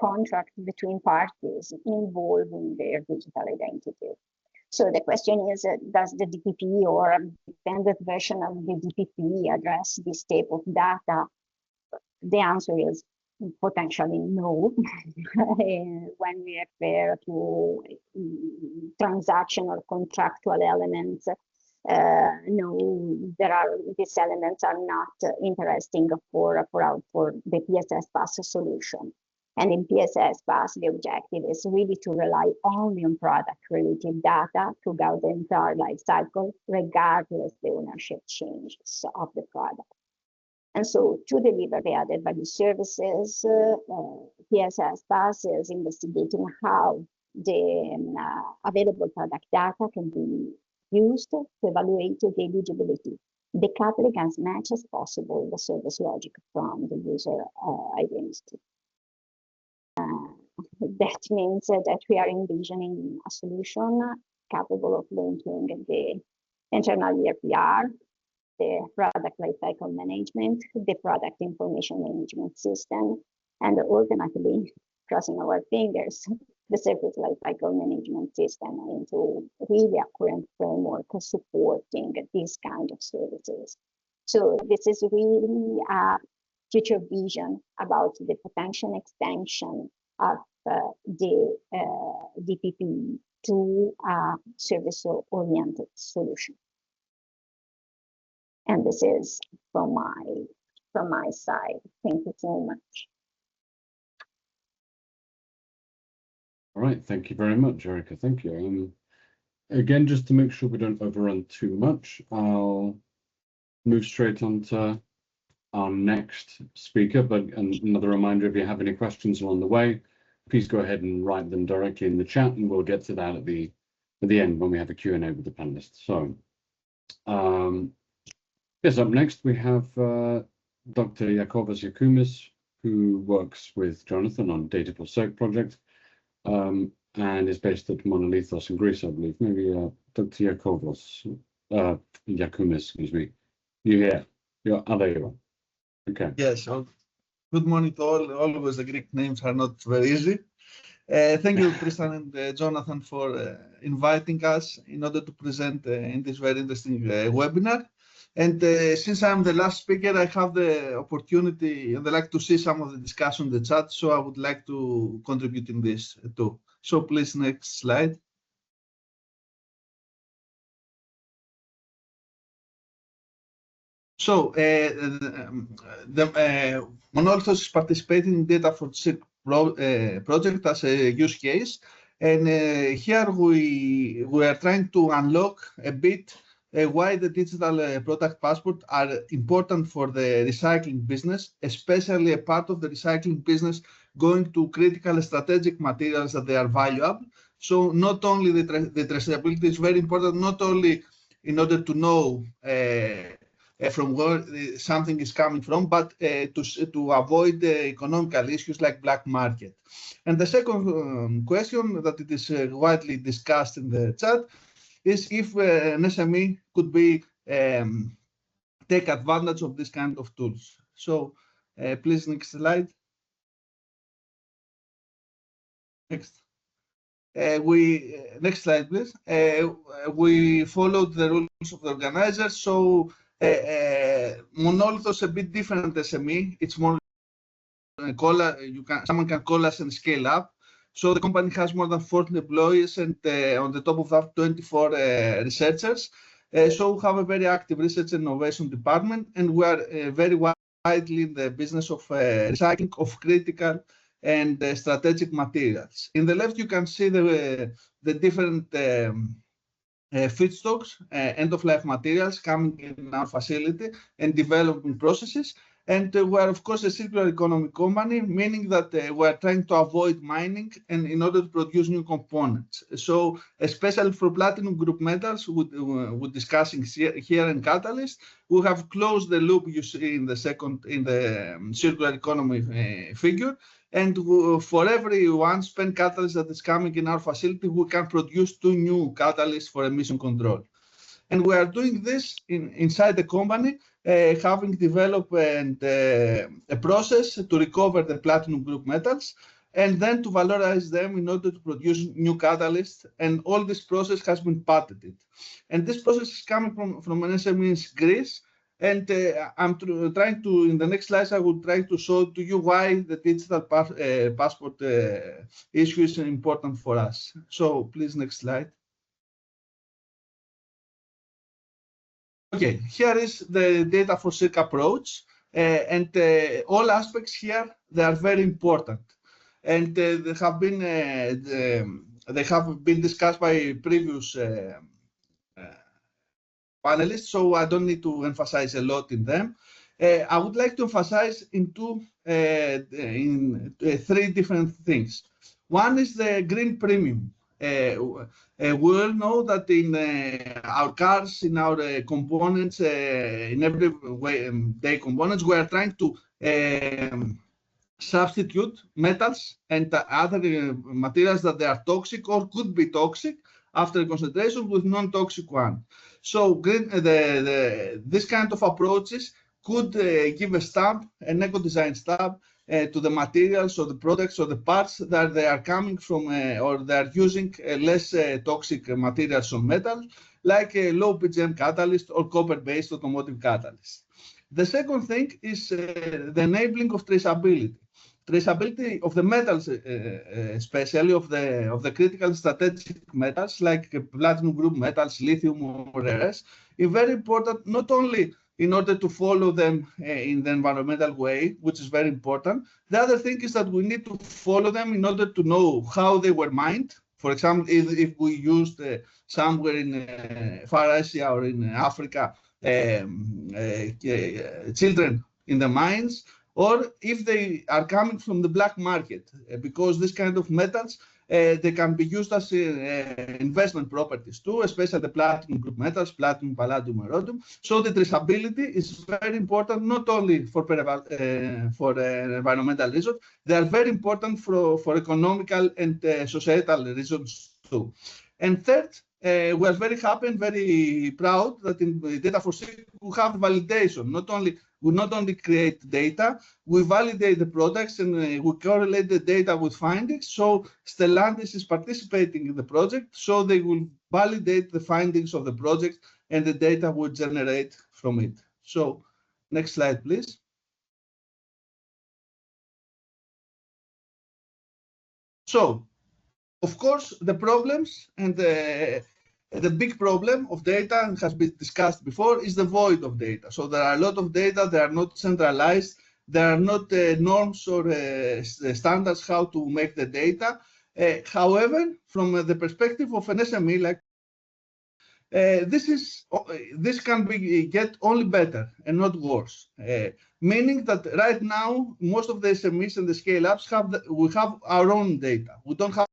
contract between parties involving their digital identity. So the question is, does the DPP or a extended version of the DPP address this type of data? The answer is potentially no. When we refer to transactional contractual elements, no, these elements are not interesting for the PSS Pass solution. And in PSS Pass, the objective is really to rely only on product-related data throughout the entire life cycle, regardless the ownership changes of the product. And so to deliver the added value services, PSS Pass is investigating how the available product data can be used to evaluate the eligibility, decoupling as much as possible the service logic from the user identity. That means that we are envisioning a solution capable of linking the internal ERPR, the product lifecycle management, the product information management system, and ultimately, crossing our fingers, the service lifecycle management system into really a current framework supporting these kind of services. So this is really a future vision about the potential extension of the DPP to a service-oriented solution. And this is from my side. Thank you so much. All right, thank you very much, Erica. Thank you. Again, just to make sure we don't overrun too much, I'll move straight on to our next speaker. But another reminder, if you have any questions along the way, please go ahead and write them directly in the chat, and we'll get to that at the end when we have a Q&A with the panelists. So, yes, up next we have Dr. Iakovos Yakumis, who works with Jonathan on DATA4CIRC project, and is based at Monolithos in Greece, I believe. Maybe Dr. Yakumis, excuse me. You're here. There you are. Okay. Yes. Good morning to all. Always the Greek names are not very easy. Thank you, Tristan and Jonathan, for inviting us in order to present in this very interesting webinar. And since I'm the last speaker, I have the opportunity and I like to see some of the discussion in the chat, so I would like to contribute in this too. So please, next slide. So the Monolithos is participating in DATA4CIRC project as a use case, and here we are trying to unlock a bit why the digital product passport are important for the recycling business, especially a part of the recycling business going to critical strategic materials that they are valuable. So not only the traceability is very important, not only in order to know from where something is coming from, but to avoid the economical issues like black market. And the second question that it is widely discussed in the chat is if an SME could be take advantage of this kind of tools. So please, next slide. Next. Next slide, please. We followed the rules of the organizers. So Monolithos a bit different SME. It's more someone can call us and scale up. So the company has more than 40 employees, and on the top of that, 24 researchers. So we have a very active research and innovation department, and we are very widely in the business of recycling of critical and strategic materials. In the left, you can see the different feedstocks, end-of-life materials coming in our facility and development processes. And we are, of course, a circular economy company, meaning that we are trying to avoid mining and in order to produce new components. So, especially for platinum group metals, we're discussing here in Catalyst, we have closed the loop you see in the circular economy figure. And for every one spent catalyst that is coming in our facility, we can produce 2 new catalysts for emission control. And we are doing this inside the company, having developed a process to recover the platinum group metals. and then to valorize them in order to produce new catalysts. And all this process has been patented. And this process is coming from an SME in Greece. And I'm trying to, in the next slides, I will try to show to you why the digital passport issue is important for us. So please, next slide. Okay, here is the DATA4CIRC approach. And all aspects here, they are very important. And they have been discussed by previous panelists, so I don't need to emphasize a lot in them. I would like to emphasize in three different things. One is the green premium. We all know that in our cars, in our components, in every day components, we are trying to substitute metals and other materials that they are toxic or could be toxic after concentration with non-toxic one. So this kind of approaches could give a stamp, an eco-design stamp, to the materials or the products or the parts that they are coming from or they are using less toxic materials or metals, like a low PGM catalyst or copper-based automotive catalyst. The second thing is the enabling of traceability. Traceability of the metals, especially of the critical strategic metals like platinum group metals, lithium or rares, is very important, not only in order to follow them in the environmental way, which is very important. The other thing is that we need to follow them in order to know how they were mined. For example, if we used somewhere in Far Asia or in Africa, children in the mines, or if they are coming from the black market, because this kind of metals, they can be used as investment properties too, especially the platinum group metals, platinum, palladium, and rhodium. So the traceability is very important, not only for environmental reasons, they are very important for economical and societal reasons too. And third, we are very happy and very proud that in DATA4CIRC we have validation. We not only create data, we validate the products and we correlate the data with findings. So Stellantis is participating in the project, so they will validate the findings of the project and the data we generate from it. So next slide, please. So, of course, the problems and the big problem of data, and has been discussed before, is the void of data. So there are a lot of data, they are not centralized, there are not norms or standards how to make the data. However, from the perspective of an SME, like this can get only better and not worse. Meaning that right now, most of the SMEs and the scale-ups we have our own data. We don't have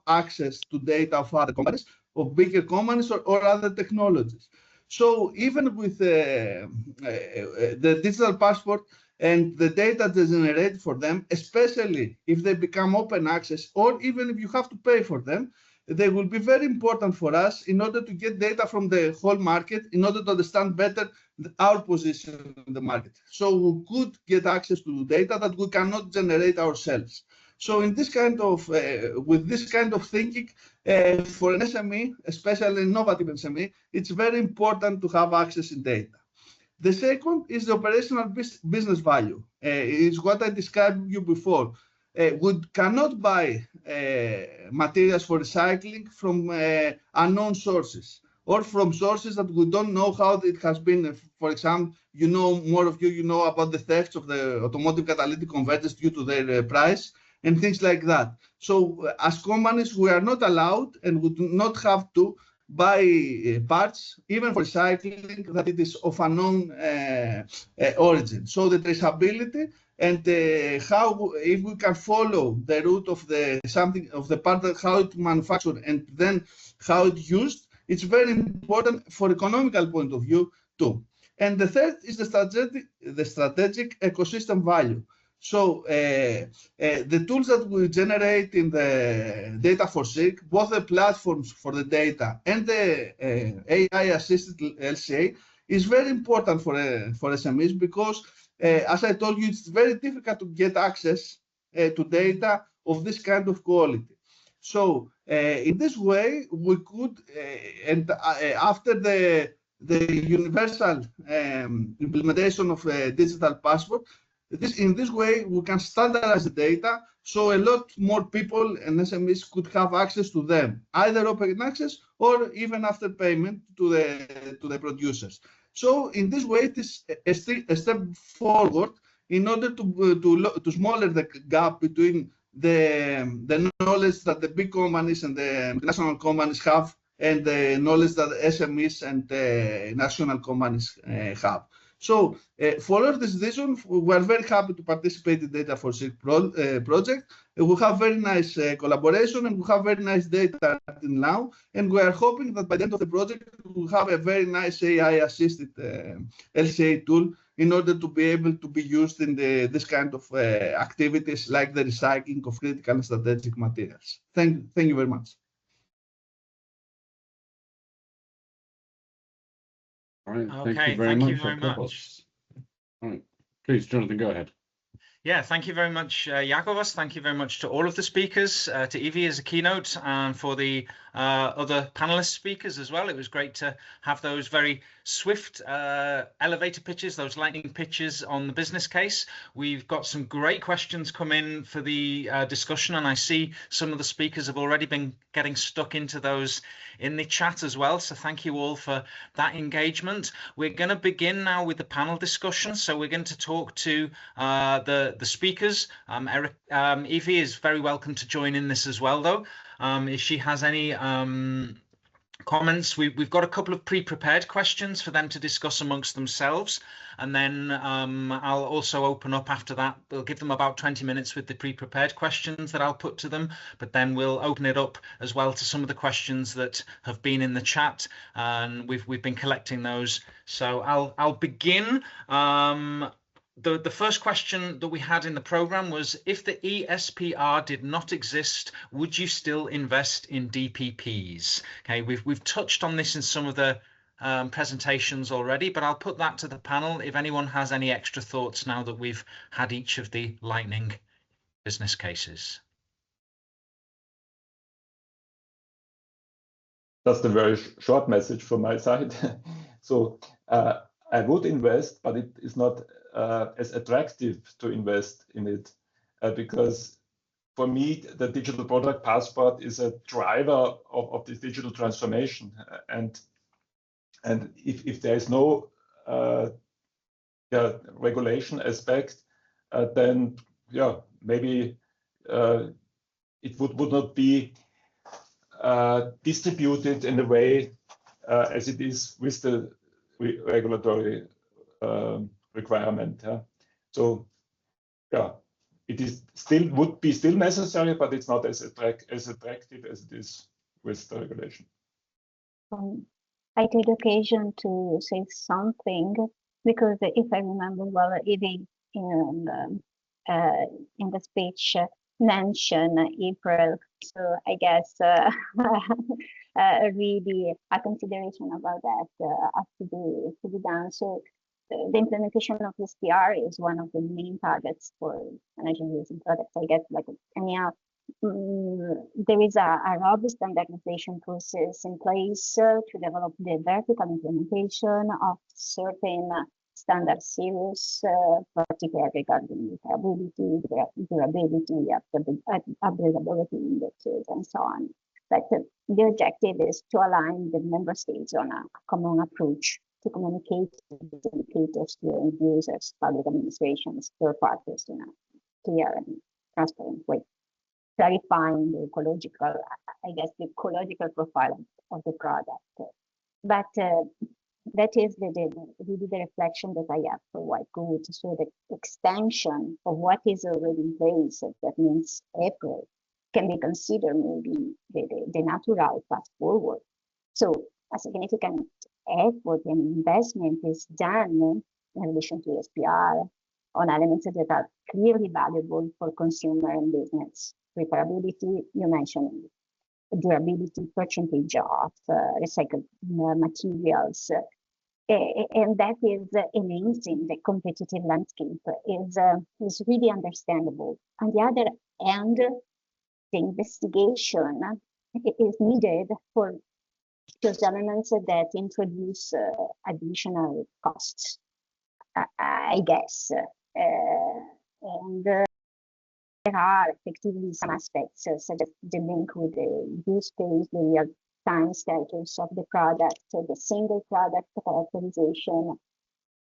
access to data of other companies, of bigger companies or other technologies. So even with the digital passport and the data they generate for them, especially if they become open access, or even if you have to pay for them, they will be very important for us in order to get data from the whole market, in order to understand better our position in the market. So we could get access to data that we cannot generate ourselves. So in this kind of, with this kind of thinking, for an SME, especially an innovative SME, it's very important to have access in data. The second is the operational business value. Is what I described you before. We cannot buy materials for recycling from unknown sources or from sources that we don't know how it has been. For example, more of you know about the thefts of the automotive catalytic converters due to their price and things like that. So as companies, we are not allowed and we do not have to buy parts, even for recycling, that it is of unknown origin. So the traceability and how, if we can follow the route of the part, how it manufactured and then how it used, it's very important for economical point of view too. And the third is the strategic ecosystem value. So the tools that we generate in the DATA4CIRC, both the platforms for the data and the AI-assisted LCA, is very important for SMEs because, as I told you, it's very difficult to get access to data of this kind of quality. So in this way, we could, after the universal implementation of a digital passport, in this way, we can standardize the data, so a lot more people and SMEs could have access to them, either open access or even after payment to the producers. So in this way, it is a step forward in order to smaller the gap between the knowledge that the big companies and the national companies have and the knowledge that the SMEs and national companies have. So for all this reason, we are very happy to participate in DATA4CIRC project. We have very nice collaboration and we have very nice data until now. And we are hoping that by the end of the project, we have a very nice AI-assisted LCA tool in order to be able to be used in this kind of activities like the recycling of critical and strategic materials. Thank you very much. All right, Okay, thank you very much. All right, please, Jonathan, go ahead. Yeah, thank you very much, Yakovos. Thank you very much to all of the speakers, to Evie as a keynote, and for the other panelist speakers as well. It was great to have those very swift elevator pitches, those lightning pitches on the business case. We've got some great questions come in for the discussion, and I see some of the speakers have already been getting stuck into those in the chat as well. So thank you all for that engagement. We're going to begin now with the panel discussion. So we're going to talk to the speakers. Evie is very welcome to join in this as well, though. If she has any comments, we've got a couple of pre-prepared questions for them to discuss amongst themselves, and then I'll also open up after that. We'll give them about 20 minutes with the pre-prepared questions that I'll put to them, but then we'll open it up as well to some of the questions that have been in the chat, and we've been collecting those. So I'll begin. The first question that we had in the program was, if the ESPR did not exist, would you still invest in DPPs? Okay, we've touched on this in some of the presentations already, but I'll put that to the panel if anyone has any extra thoughts now that we've had each of the lightning business cases. That's the very short message from my side. So I would invest, but it is not as attractive to invest in it because for me, the digital product passport is a driver of this digital transformation. And if there is no regulation aspect, then maybe it would not be distributed in the way as it is with the regulatory requirement. So it is would be still necessary, but it's not as attractive as it is with the regulation. I take occasion to say something because if I remember well, Evie in the speech mentioned April, so I guess really a consideration about that has to be done. So the implementation of this PR is one of the main targets for energy using products. I guess like anyhow, there is a robust standardization process in place to develop the vertical implementation of certain standard series, particularly regarding reliability, durability, upgradability indexes, and so on. But the objective is to align the member states on a common approach to communicate with the indicators to end users, public administrations, third parties in a clear and transparent way, clarifying the ecological profile of the product. But that is really the reflection that I have for white goods. So the extension of what is already in place, that means April, can be considered maybe the natural path forward. So a significant effort and investment is done in relation to SPR on elements that are clearly valuable for consumer and business. Repairability, you mentioned durability, percentage of recycled materials, and that is enhancing the competitive landscape is really understandable. On the other hand, the investigation is needed for those elements that introduce additional costs, I guess. And there are effectively some aspects, such as the link with the use case, the real-time status of the product, the single product characterization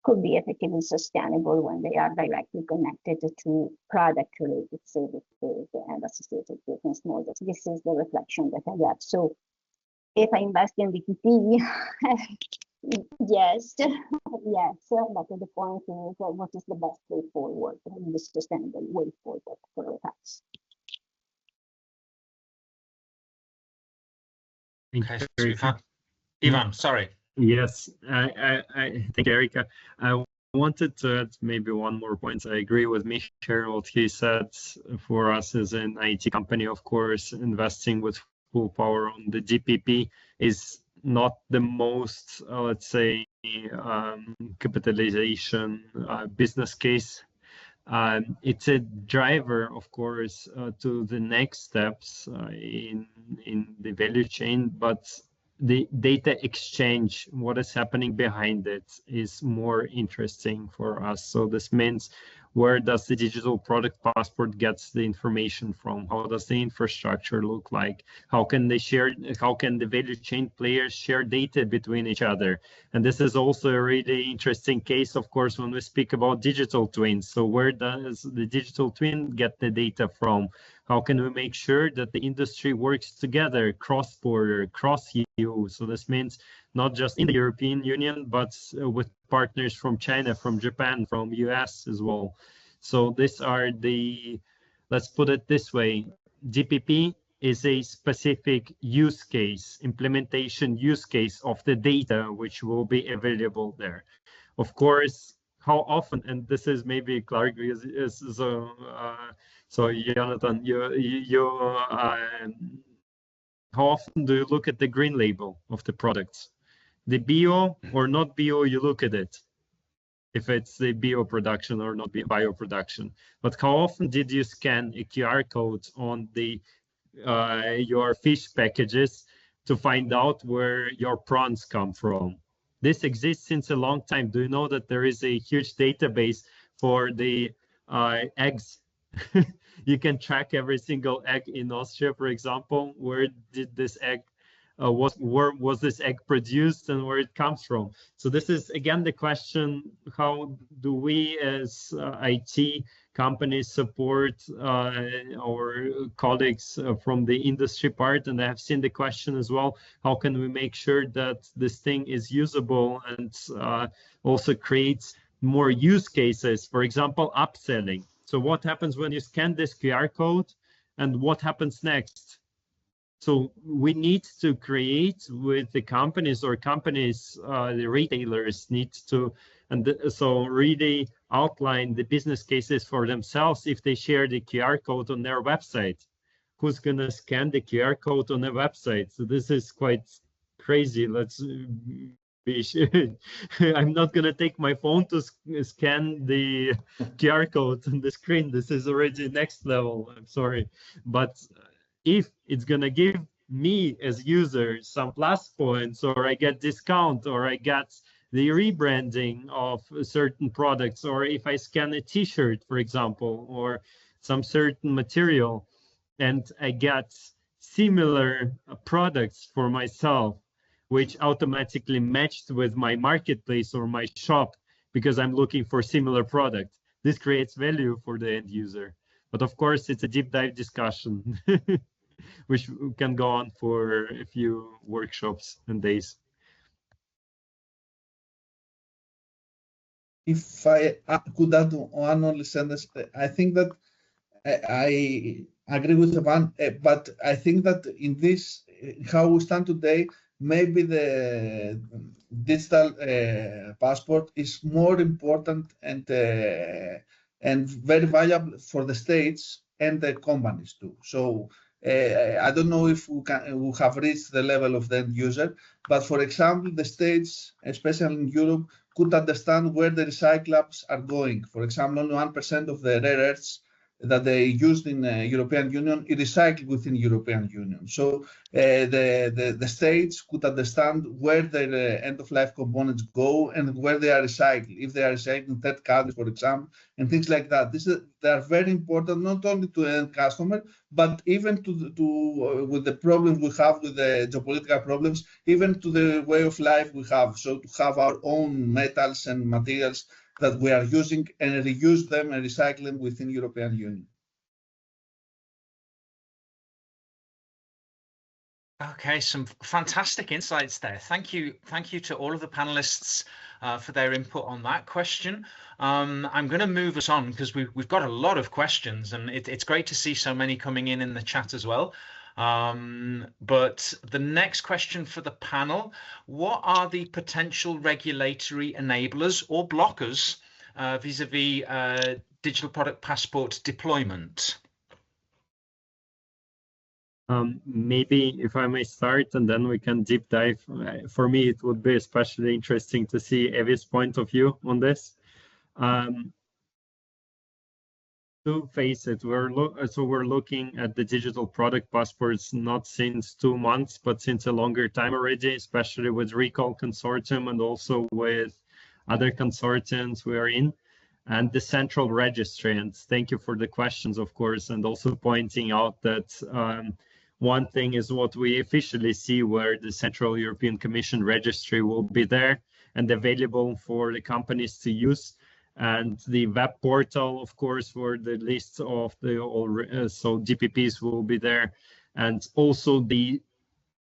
could be effectively sustainable when they are directly connected to product-related services and associated business models. This is the reflection that I have. So if I invest in VTP, yes, yes, but the point is, what is the best way forward, the sustainable way forward for us? Okay, so Ivan, sorry. Yes, I thank you, Erika. I wanted to add maybe one more point. I agree with Michael, what he said. For us as an IT company, of course, investing with full power on the GPP is not the most, let's say, capitalization business case. It's a driver, of course, to the next steps in the value chain, but the data exchange, what is happening behind it, is more interesting for us. So this means, where does the digital product passport gets the information from? How does the infrastructure look like? How can they share? How can the value chain players share data between each other? And this is also a really interesting case, of course, when we speak about digital twins. So where does the digital twin get the data from? How can we make sure that the industry works together, cross-border, cross-EU? So this means not just in the European Union, but with partners from China, from Japan, from US as well. So these are the, let's put it this way, GPP is a specific use case, implementation use case of the data which will be available there. Of course, how often, and this is maybe Clark, so Jonathan, how often do you look at the green label of the products? The bio or not bio, you look at it, if it's the bio production or not bio production. But how often did you scan a QR code on the your fish packages to find out where your prawns come from? This exists since a long time. Do you know that there is a huge database for the eggs? You can track every single egg in Austria, for example. Where did this egg where was this egg produced and where it comes from? So this is again the question: how do we as IT companies support our colleagues from the industry part? And I have seen the question as well: how can we make sure that this thing is usable and also creates more use cases? For example, upselling. So what happens when you scan this QR code, and what happens next? So we need to create with the companies, the retailers need to, and so really outline the business cases for themselves. If they share the QR code on their website, who's going to scan the QR code on the website? So this is quite crazy. Let's I'm not going to take my phone to scan the QR code on the screen. This is already next level. I'm sorry. But if it's going to give me as user some plus points, or I get discount, or I get the rebranding of certain products, or if I scan a t-shirt, for example, or some certain material, and I get similar products for myself, which automatically matched with my marketplace or my shop because I'm looking for similar product. This creates value for the end user. But of course, it's a deep dive discussion, which can go on for a few workshops and days. If I could add one only sentence, I think that I agree with Ivan, but I think that in this, how we stand today, maybe the digital passport is more important and very valuable for the states and the companies too. So I don't know if we have reached the level of the end user, but for example, the states, especially in Europe, could understand where the recyclables are going. For example, only 1% of the rare earths that they used in the European Union is recycled within European Union. So the states could understand where their end-of-life components go and where they are recycled, if they are recycled in third countries, for example, and things like that. They are very important not only to the end customer, but even with the problems we have with the geopolitical problems, even to the way of life we have. So to have our own metals and materials that we are using and reuse them and recycle them within European Union. Okay, some fantastic insights there. Thank you to all of the panelists for their input on that question. I'm going to move us on because we've got a lot of questions, and it's great to see so many coming in the chat as well. But the next question for the panel: what are the potential regulatory enablers or blockers vis-a-vis digital product passport deployment? Maybe if I may start, and then we can deep dive. For me, it would be especially interesting to see Evi's point of view on this. To face it, we're looking at the digital product passports not since 2 months, but since a longer time already, especially with Recall Consortium and also with other consortiums we are in, and the central registry. And thank you for the questions, of course, and also pointing out that one thing is what we officially see, where the Central European Commission registry will be there and available for the companies to use. And the web portal, of course, where the lists of so DPPs will be there. And also the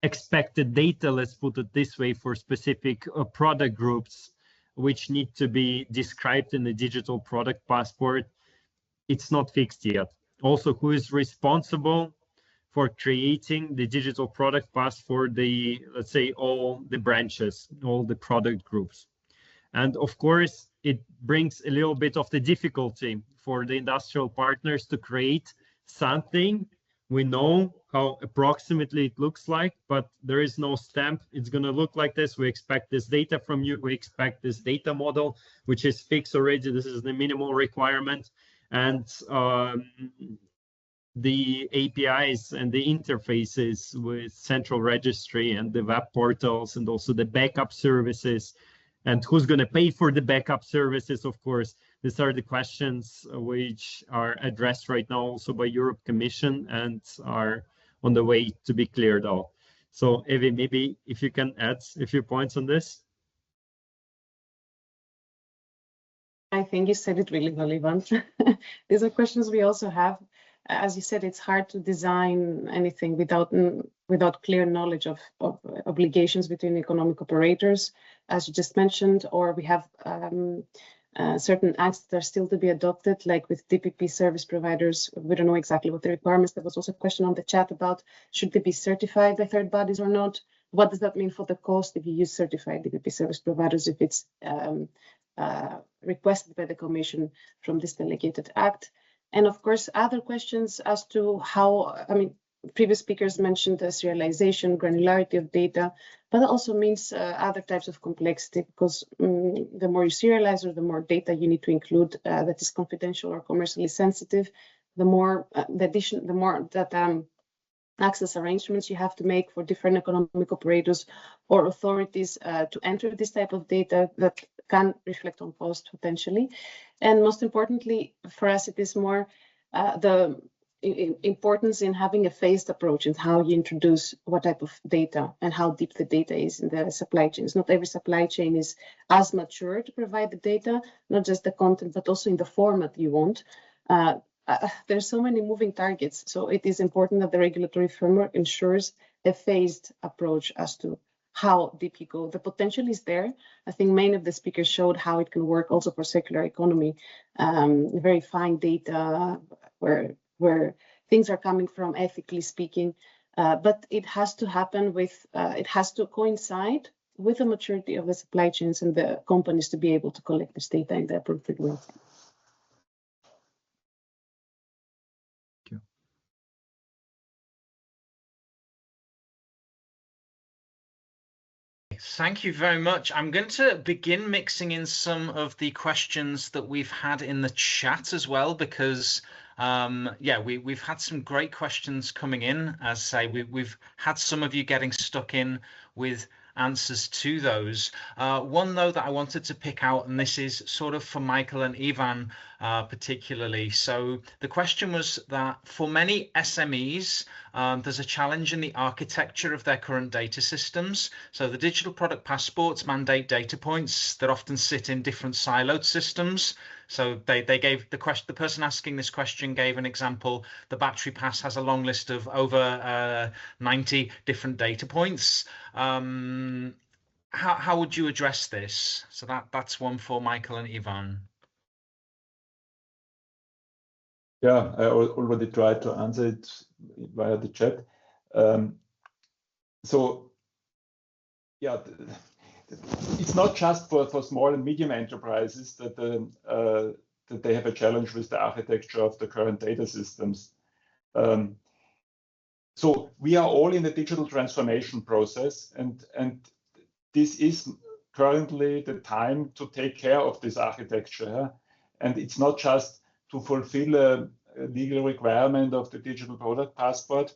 expected data, let's put it this way, for specific product groups, which need to be described in the digital product passport. It's not fixed yet. Also, who is responsible for creating the digital product pass for the, let's say, all the branches, all the product groups. And of course, it brings a little bit of the difficulty for the industrial partners to create something. We know how approximately it looks like, but there is no stamp. It's going to look like this. We expect this data from you. We expect this data model, which is fixed already. This is the minimal requirement. And the APIs and the interfaces with central registry and the web portals and also the backup services, and who's going to pay for the backup services, of course. These are the questions which are addressed right now also by Europe Commission and are on the way to be cleared out. So Evi, maybe if you can add a few points on this. I think you said it really well, Ivan. These are questions we also have. As you said, it's hard to design anything without clear knowledge of obligations between economic operators, as you just mentioned, or we have certain acts that are still to be adopted, like with DPP service providers. We don't know exactly what the requirements. There was also a question on the chat about should they be certified by third bodies or not? What does that mean for the cost if you use certified DPP service providers, if it's requested by the Commission from this delegated act? And of course, other questions as to how, previous speakers mentioned the serialization, granularity of data, but it also means other types of complexity, because the more you serialize or the more data you need to include that is confidential or commercially sensitive, the more access arrangements you have to make for different economic operators or authorities to enter this type of data that can reflect on cost potentially. And most importantly, for us, it is more the importance in having a phased approach in how you introduce what type of data and how deep the data is in the supply chains. Not every supply chain is as mature to provide the data, not just the content, but also in the format you want. There's so many moving targets, so it is important that the regulatory framework ensures a phased approach as to how deep you go. The potential is there. I think many of the speakers showed how it can work also for circular economy, verifying data where things are coming from, ethically speaking, but it has to happen with, it has to coincide with the maturity of the supply chains and the companies to be able to collect this data in the appropriate way. Thank you very much. I'm going to begin mixing in some of the questions that we've had in the chat as well, because yeah, we've had some great questions coming in. As I say, we've had some of you getting stuck in with answers to those. One though that I wanted to pick out, and this is sort of for Michael and Ivan particularly. So the question was that for many SMEs, there's a challenge in the architecture of their current data systems. So the digital product passports mandate data points that often sit in different siloed systems. So they gave the person asking this question gave an example. The battery pass has a long list of over 90 different data points. How would you address this? So that's one for Michael and Ivan. Yeah, I already tried to answer it via the chat. So yeah, it's not just for small and medium enterprises that they have a challenge with the architecture of the current data systems. So we are all in the digital transformation process, and this is currently the time to take care of this architecture. And it's not just to fulfill a legal requirement of the digital product passport,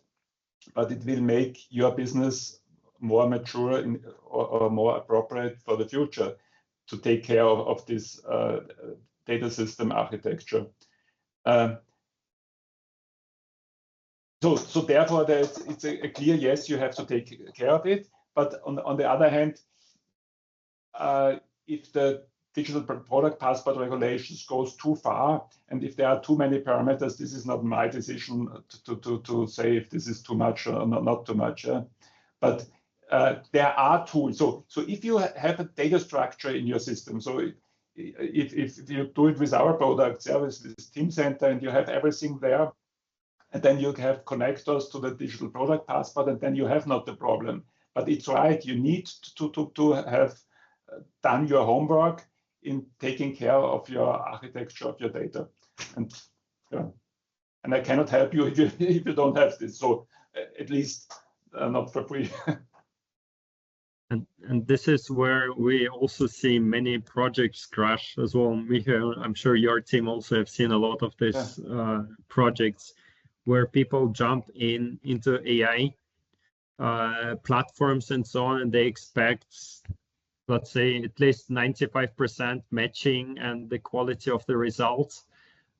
but it will make your business more mature or more appropriate for the future to take care of this data system architecture. So therefore, it's a clear yes, you have to take care of it. But on the other hand, if the digital product passport regulations goes too far, and if there are too many parameters, this is not my decision to say if this is too much or not too much. But there are tools. So if you have a data structure in your system, so if you do it with our products, with this Team Center, and you have everything there, and then you have connectors to the digital product passport, and then you have not the problem. But it's right, you need to have done your homework in taking care of your architecture of your data. And and I cannot help you if you don't have this. So at least not for free. And this is where we also see many projects crash as well. Michael, I'm sure your team also have seen a lot of these projects where people jump into AI platforms and so on, and they expect, let's say, at least 95% matching and the quality of the results,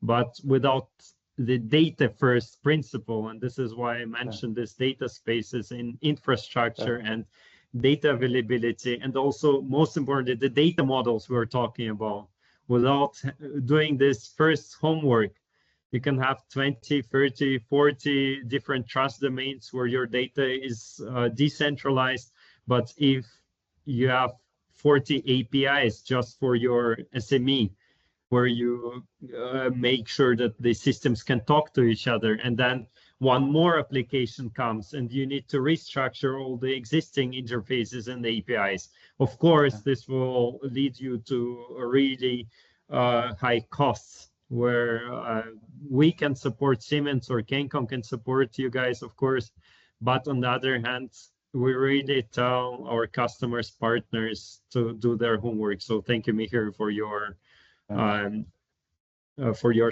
but without the data first principle. And this is why I mentioned this data spaces in infrastructure and data availability, and also most importantly, the data models we're talking about. Without doing this first homework, you can have 20, 30, 40 different trust domains where your data is decentralized. But if you have 40 APIs just for your SME, where you make sure that the systems can talk to each other, and then one more application comes and you need to restructure all the existing interfaces and APIs. Of course, this will lead you to really high costs, where we can support Siemens or Cancom can support you guys, of course. But on the other hand, we really tell our customers, partners to do their homework. So thank you, Michael, for your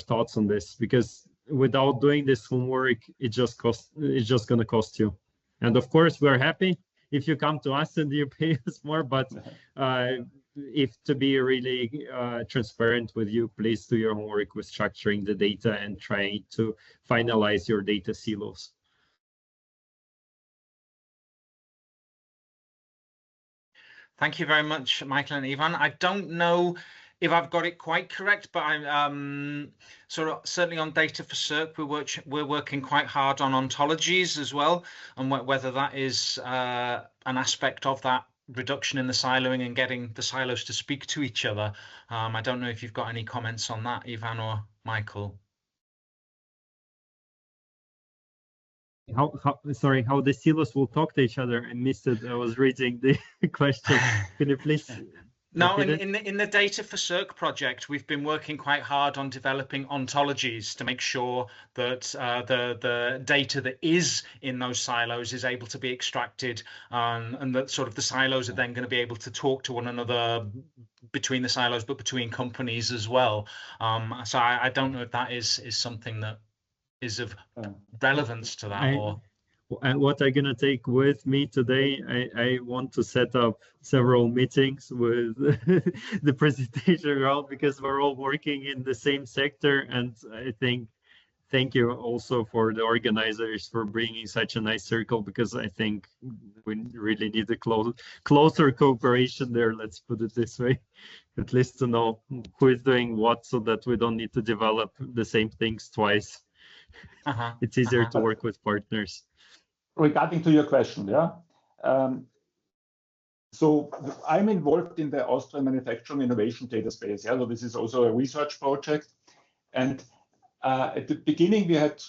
thoughts on this, because without doing this homework, it's just going to cost you. And of course, we're happy if you come to us and you pay us more, but if to be really transparent with you, please do your homework with structuring the data and trying to finalize your data silos. Thank you very much, Michael and Ivan. I don't know if I've got it quite correct, but I'm sort of certainly on DATA4CIRC, we're working quite hard on ontologies as well, and whether that is an aspect of that reduction in the siloing and getting the silos to speak to each other. I don't know if you've got any comments on that, Ivan or Michael. How the silos will talk to each other? I missed it. I was reading the question. Can you please? No, in the DATA4CIRC project, we've been working quite hard on developing ontologies to make sure that the data that is in those silos is able to be extracted, and that sort of the silos are then going to be able to talk to one another between the silos, but between companies as well. So I don't know if that is something that is of relevance to that. And what I'm gonna take with me today, I want to set up several meetings with the presentation round, because we're all working in the same sector. And I think, thank you also for the organizers for bringing such a nice circle, because I think we really need a closer cooperation there. Let's put it this way, at least to know who is doing what, so that we don't need to develop the same things twice. It's easier to work with partners. Regarding to your question, yeah. So I'm involved in the Austrian Manufacturing Innovation Data Space. Yeah, so this is also a research project. And at the beginning, we had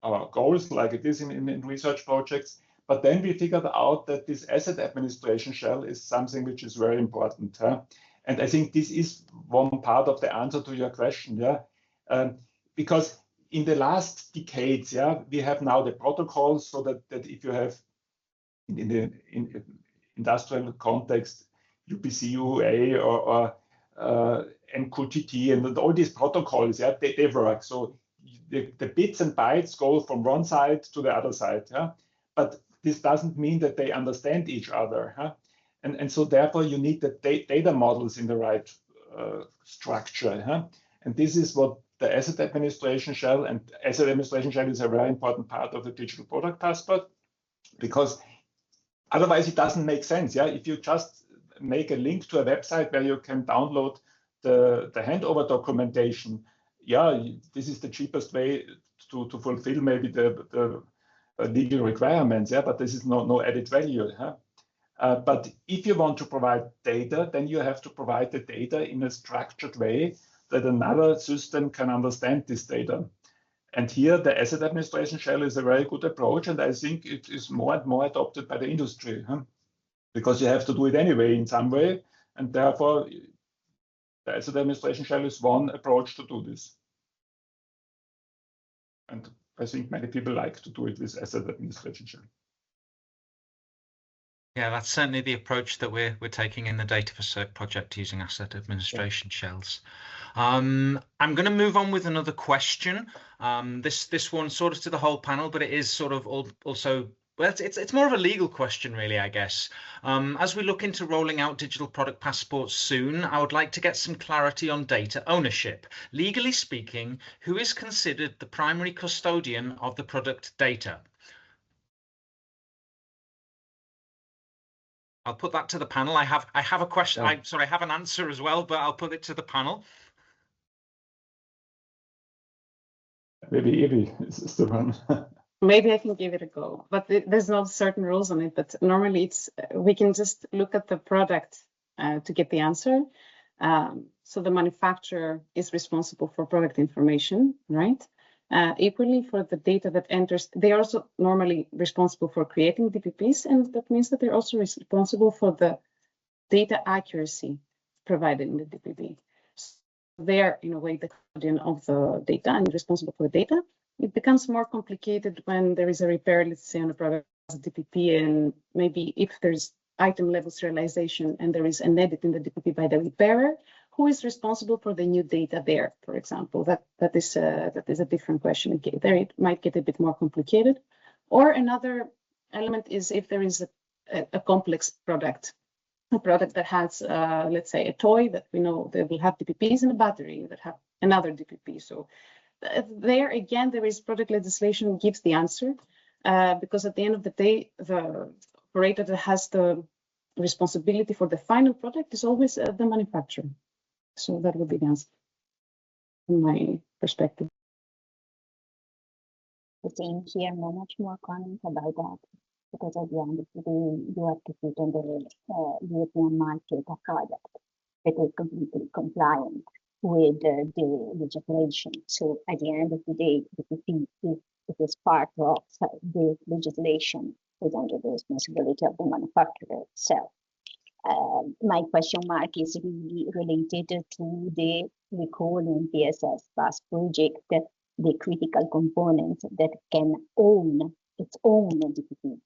our goals, like it is in research projects. But then we figured out that this asset administration shell is something which is very important. Huh? And I think this is one part of the answer to your question. Yeah, because in the last decades, yeah, we have now the protocols, so that if you have in the industrial context, UPC, UA, or MQTT, and all these protocols, yeah, they work. So the bits and bytes go from one side to the other side. Yeah, but this doesn't mean that they understand each other. Huh? And so therefore you need the data models in the right structure. Huh? And this is what the asset administration shell, and asset administration shell is a very important part of the digital product passport, because otherwise it doesn't make sense. Yeah, if you just make a link to a website where you can download the handover documentation, yeah, this is the cheapest way to fulfill maybe the legal requirements. Yeah, but this is no added value. Huh? But if you want to provide data, then you have to provide the data in a structured way that another system can understand this data. And here the asset administration shell is a very good approach, and I think it is more and more adopted by the industry, huh? Because you have to do it anyway in some way, and therefore the asset administration shell is one approach to do this. And I think many people like to do it with asset administration shell. Yeah, that's certainly the approach that we're taking in the DATA4CIRC project, using asset administration shells. I'm going to move on with another question. This one sort of to the whole panel, but it is sort of also, well, it's more of a legal question, really, I guess. As we look into rolling out digital product passports soon, I would like to get some clarity on data ownership. Legally speaking, who is considered the primary custodian of the product data? I'll put that to the panel. I have a question. Yeah. I'm sorry, I have an answer as well, but I'll put it to the panel. Maybe Evie is the one. Maybe I can give it a go, but there's no certain rules on it. But normally it's we can just look at the product to get the answer. So the manufacturer is responsible for product information, right? Equally for the data that enters, they are also normally responsible for creating DPPs, and that means that they're also responsible for the data accuracy provided in the DPP. So they are, in a way, the custodian of the data and responsible for the data. It becomes more complicated when there is a repair, let's say, on a product as a DPP, and maybe if there's item level serialization and there is an edit in the DPP by the repairer, who is responsible for the new data there, for example? That is a different question. There it might get a bit more complicated. Or another element is if there is a complex product, a product that has, let's say, a toy that we know they will have DPPs and a battery that have another DPP. So there again, there is product legislation gives the answer, because at the end of the day, the operator that has the responsibility for the final product is always the manufacturer. So that would be the answer from my perspective. The same here, not much more comment about that, because at the end of the day, you have to put on the European market a product that is completely compliant with the legislation. So at the end of the day, if it is part of the legislation, is under the responsibility of the manufacturer itself. My question mark is really related to the recall in PSS Pass project, the critical component that can own its own DPP.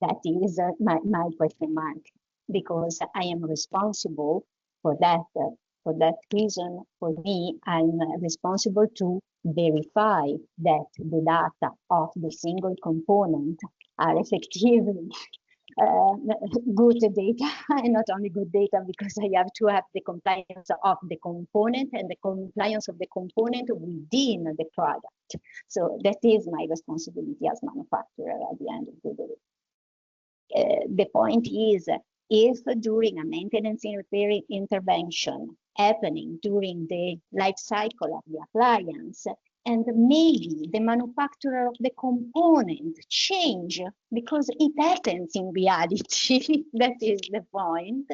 That is my question mark, because I am responsible For that reason, for me, I'm responsible to verify that the data of the single component are effectively good data, and not only good data, because I have to have the compliance of the component and the compliance of the component within the product. So that is my responsibility as manufacturer at the end of the day. The point is, if during a maintenance and repair intervention happening during the life cycle of the appliance, and maybe the manufacturer of the component change, because it happens in reality, that is the point,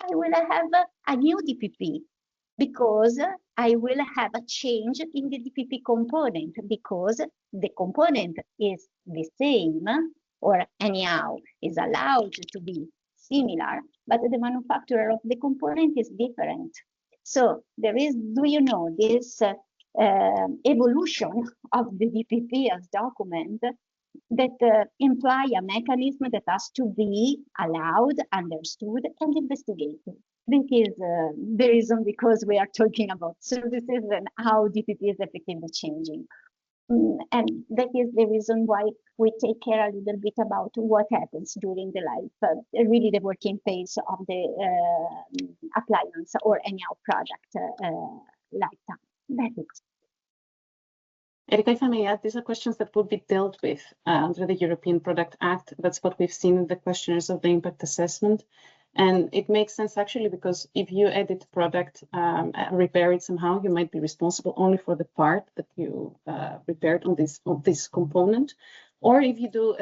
I will have a new DPP, because I will have a change in the DPP component, because the component is the same, or anyhow is allowed to be similar, but the manufacturer of the component is different. So there is, this evolution of the DPP as document that imply a mechanism that has to be allowed, understood, and investigated. This is the reason, because we are talking about services and how DPP is effectively changing. And that is the reason why we take care a little bit about what happens during the life, really the working phase of the appliance or any product lifetime. That is. Erika, if I may add, these are questions that will be dealt with under the European Product Act. That's what we've seen in the questionnaires of the impact assessment. And it makes sense actually, because if you edit the product, repair it somehow, you might be responsible only for the part that you repaired on this component. Or if you do,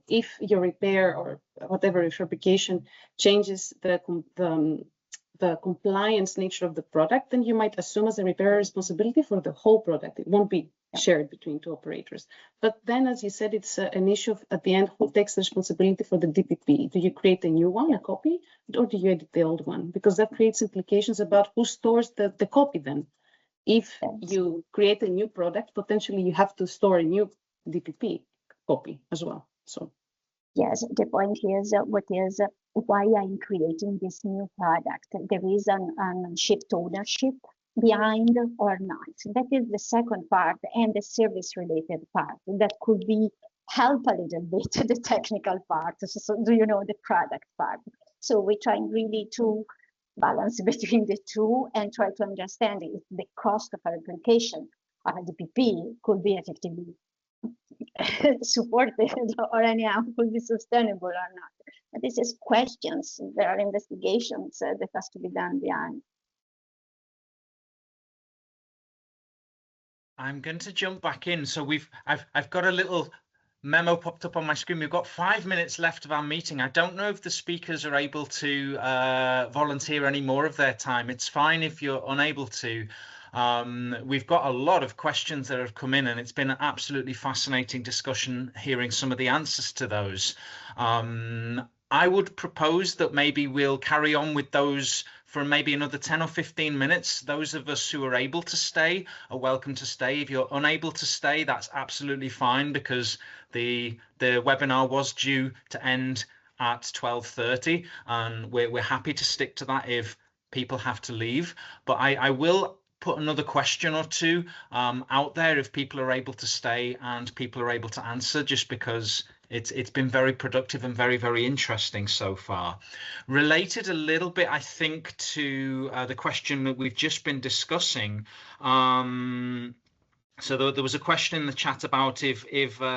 if your repair or whatever refabrication changes the compliance nature of the product, then you might assume as a repairer responsibility for the whole product. It won't be shared between two operators. But then, as you said, it's an issue of, at the end, who takes the responsibility for the DPP? Do you create a new one, a copy, or do you edit the old one? Because that creates implications about who stores the copy then. If you create a new product, potentially you have to store a new DPP copy as well. So yes, the point is why I'm creating this new product. There is an shift ownership behind or not. That is the second part, and the service related part that could be help a little bit the technical part, so the product part. So we're trying really to balance between the two and try to understand if the cost of a replication of a DPP could be effectively supported or anyhow could be sustainable or not. But this is questions. There are investigations that has to be done behind. I'm going to jump back in. So I've got a little memo popped up on my screen. We've got 5 minutes left of our meeting. I don't know if the speakers are able to volunteer any more of their time. It's fine if you're unable to. We've got a lot of questions that have come in, and it's been an absolutely fascinating discussion hearing some of the answers to those. I would propose that maybe we'll carry on with those for maybe another 10 or 15 minutes. Those of us who are able to stay are welcome to stay. If you're unable to stay, that's absolutely fine, because the webinar was due to end at 12:30, and we're happy to stick to that if people have to leave. But I will put another question or two out there if people are able to stay and people are able to answer, just because it's been very productive and very, very interesting so far. Related a little bit, I think, to the question that we've just been discussing. So there was a question in the chat about if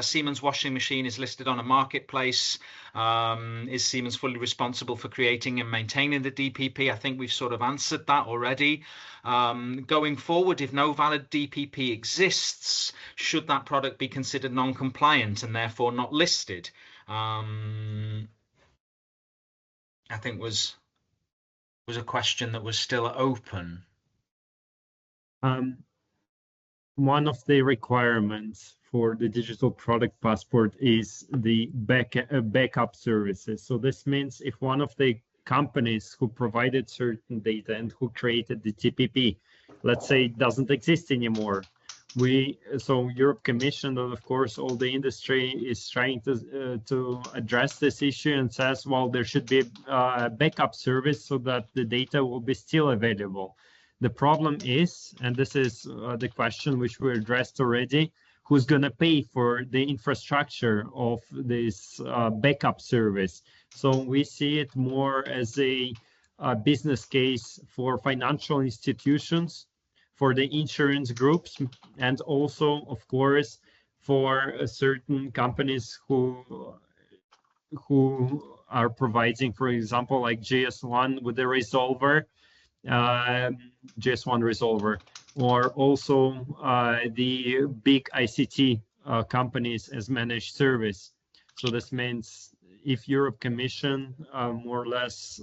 Siemens washing machine is listed on a marketplace, is Siemens fully responsible for creating and maintaining the DPP? I think we've sort of answered that already. Going forward, if no valid DPP exists, should that product be considered non-compliant and therefore not listed? I think was a question that was still open. One of the requirements for the digital product passport is the backup services. So this means if one of the companies who provided certain data and who created the TPP, let's say, doesn't exist anymore, So Europe Commission, and of course all the industry is trying to address this issue and says, well, there should be a backup service so that the data will be still available. The problem is, and this is the question which we addressed already, who's going to pay for the infrastructure of this backup service? So we see it more as a business case for financial institutions, for the insurance groups, and also, of course, for certain companies who are providing, for example, like GS1 with the resolver, GS1 resolver, or also the big ICT companies as managed service. So this means if Europe Commission more or less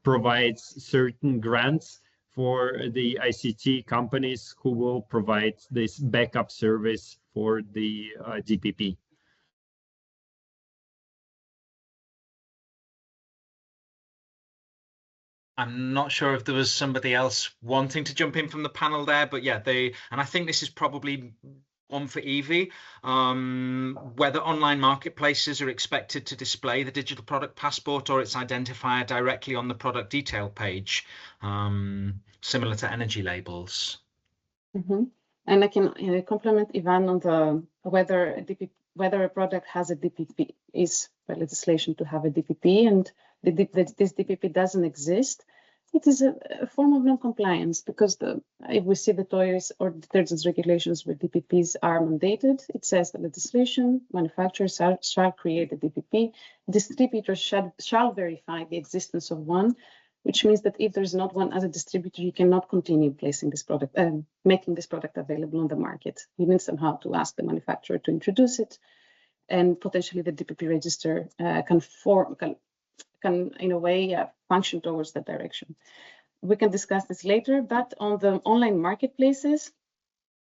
provides certain grants for the ICT companies who will provide this backup service for the DPP. I'm not sure if there was somebody else wanting to jump in from the panel there, but yeah, and I think this is probably one for Evie, whether online marketplaces are expected to display the digital product passport or its identifier directly on the product detail page, similar to energy labels. Mm-hmm. And I can complement Ivan on the whether a product has a DPP, is by legislation to have a DPP, and this DPP doesn't exist. It is a form of non-compliance, because if we see the toys or detergents regulations where DPPs are mandated, it says the legislation, manufacturers shall create a DPP, distributors shall verify the existence of one, which means that if there's not one as a distributor, you cannot continue placing this product, making this product available on the market. You need somehow to ask the manufacturer to introduce it, and potentially the DPP register can in a way function towards that direction. We can discuss this later, but on the online marketplaces,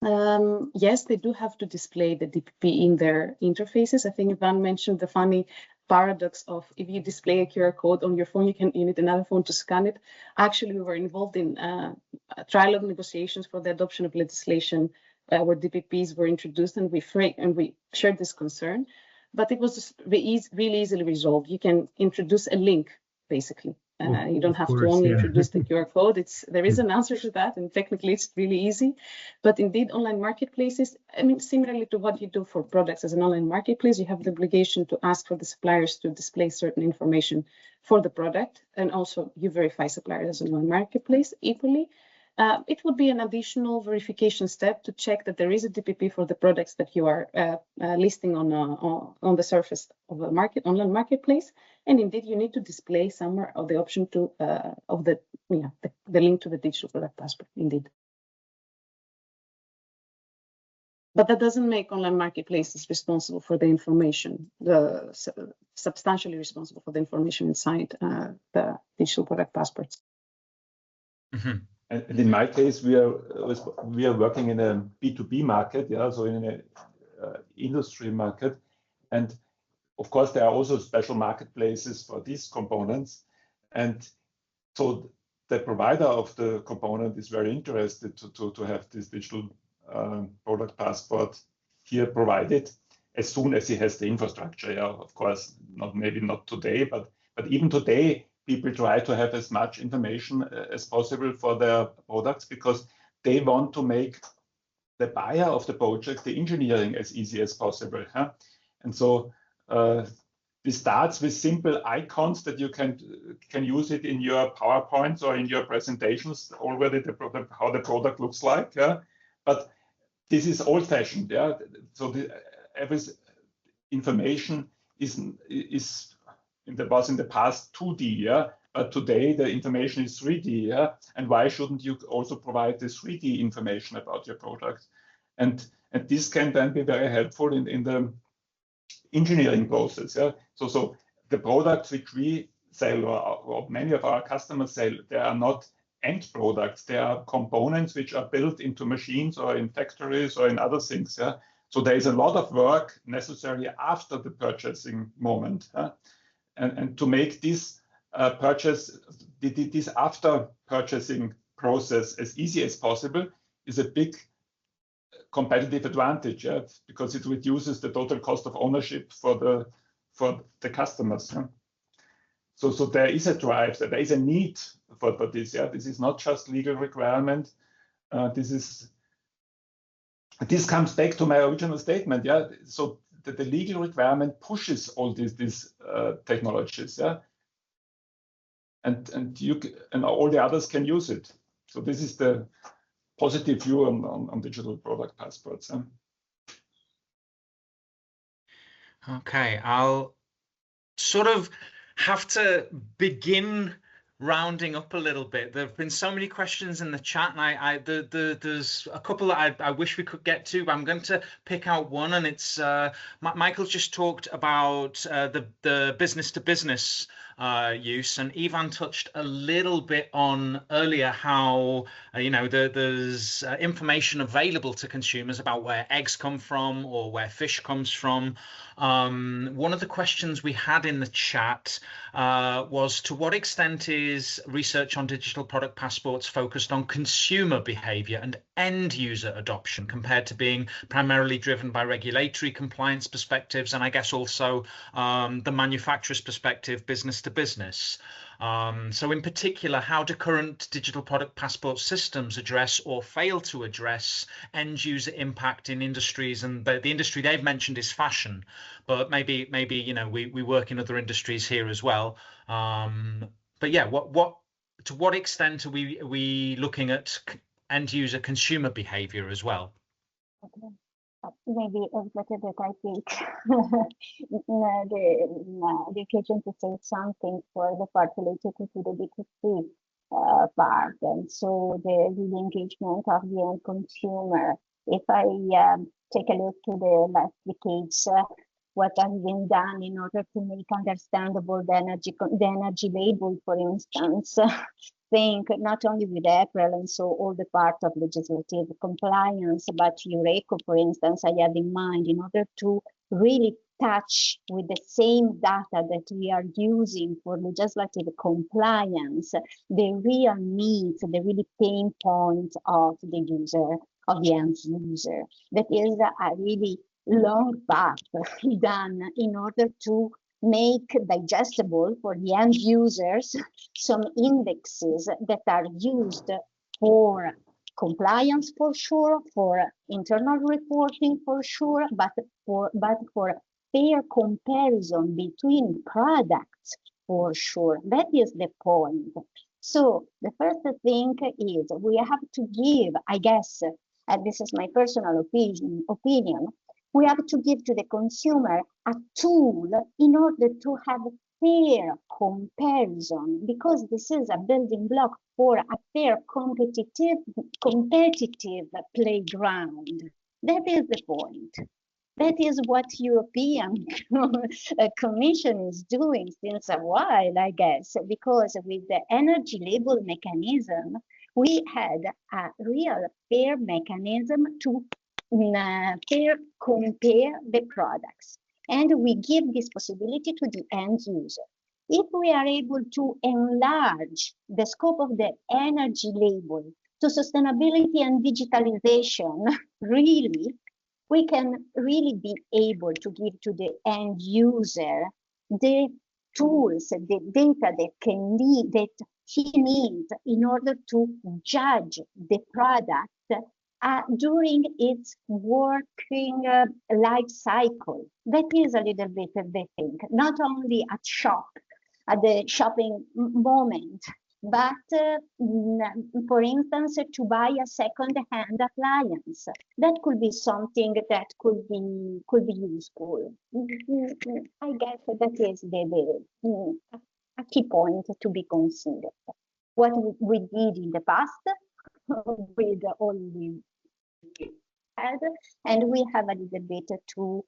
yes, they do have to display the DPP in their interfaces. I think Ivan mentioned the funny paradox of if you display a QR code on your phone, you need another phone to scan it. Actually, we were involved in trilogue negotiations for the adoption of legislation where DPPs were introduced, and we shared this concern. But it was just really easily resolved. You can introduce a link, basically. You don't have to only introduce the QR code. There is an answer to that, and technically it's really easy. But indeed, online marketplaces, I mean, similarly to what you do for products as an online marketplace, you have the obligation to ask for the suppliers to display certain information for the product, and also you verify suppliers as an online marketplace equally. It would be an additional verification step to check that there is a DPP for the products that you are listing on the surface of the online marketplace, and indeed you need to display somewhere of the option to of the link to the digital product passport. Indeed, but that doesn't make online marketplaces responsible for the information, substantially responsible for the information inside the digital product passports. Mm-hmm. And in my case, we are working in a B2B market, so in an industry market. And of course, there are also special marketplaces for these components. And so the provider of the component is very interested to have this digital product passport here provided as soon as he has the infrastructure. Of course, maybe not today, but even today, people try to have as much information as possible for their products, because they want to make the buyer of the project, the engineering, as easy as possible. And so this starts with simple icons that you can use it in your PowerPoints or in your presentations already, how the product looks like. But this is old-fashioned. So every information was in the past 2D, but today the information is 3D, and why shouldn't you also provide the 3D information about your product? And this can then be very helpful in the engineering process. So the products which we sell, or many of our customers sell, they are not end products. They are components which are built into machines or in factories or in other things. So there is a lot of work necessary after the purchasing moment. And to make this this after purchasing process as easy as possible is a big competitive advantage, yeah, because it reduces the total cost of ownership for the customers. Yeah? So there is a drive, there is a need for this. Yeah, this is not just legal requirement. This comes back to my original statement. Yeah, so the legal requirement pushes all these technologies. Yeah, and all the others can use it. So this is the positive view on digital product passports. Yeah? Okay, I'll sort of have to begin rounding up a little bit. There have been so many questions in the chat, and there's a couple that I wish we could get to, but I'm going to pick out one, and it's Michael's just talked about the business to business use, and Ivan touched a little bit on earlier how there's information available to consumers about where eggs come from or where fish comes from. One of the questions we had in the chat was, to what extent is research on digital product passports focused on consumer behavior and end user adoption compared to being primarily driven by regulatory compliance perspectives, and I guess also the manufacturer's perspective, business to business? So in particular, how do current digital product passport systems address or fail to address end user impact in industries? And the industry they've mentioned is fashion, but maybe we work in other industries here as well. But yeah, to what extent are we looking at end user consumer behavior as well? Okay. Maybe a little bit I think the occasion to say something for the part related to the B2C part, and so the engagement of the end consumer. If I take a look to the last decades, what has been done in order to make understandable the energy label, for instance, think not only with April and so all the part of legislative compliance, but EuroCommerce, for instance, I had in mind in order to really touch with the same data that we are using for legislative compliance, the real needs, the really pain point of the user, of the end user. That is a really long path done in order to make digestible for the end users some indexes that are used for compliance for sure, for internal reporting for sure, but for fair comparison between products for sure. That is the point. So the first thing is we have to give, I guess, and this is my personal opinion, we have to give to the consumer a tool in order to have fair comparison, because this is a building block for a fair competitive playground. That is the point. That is what European Commission is doing since a while, I guess, because with the energy label mechanism, we had a real fair mechanism to fair compare the products. And we give this possibility to the end user. If we are able to enlarge the scope of the energy label to sustainability and digitalization, really, we can really be able to give to the end user the tools, the data that he needs in order to judge the product during its working life cycle. That is a little bit of the thing, not only at the shopping moment, but for instance, to buy a second-hand appliance. That could be something that could be useful. I guess that is a key point to be considered. What we did in the past with all we had, and we have a little bit to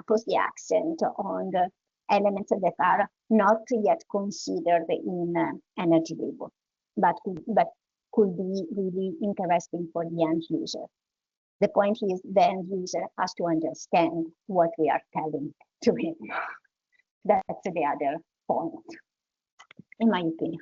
put the accent on the elements that are not yet considered in energy label, but could be really interesting for the end user. The point is the end user has to understand what we are telling to him. That's the other point, in my opinion.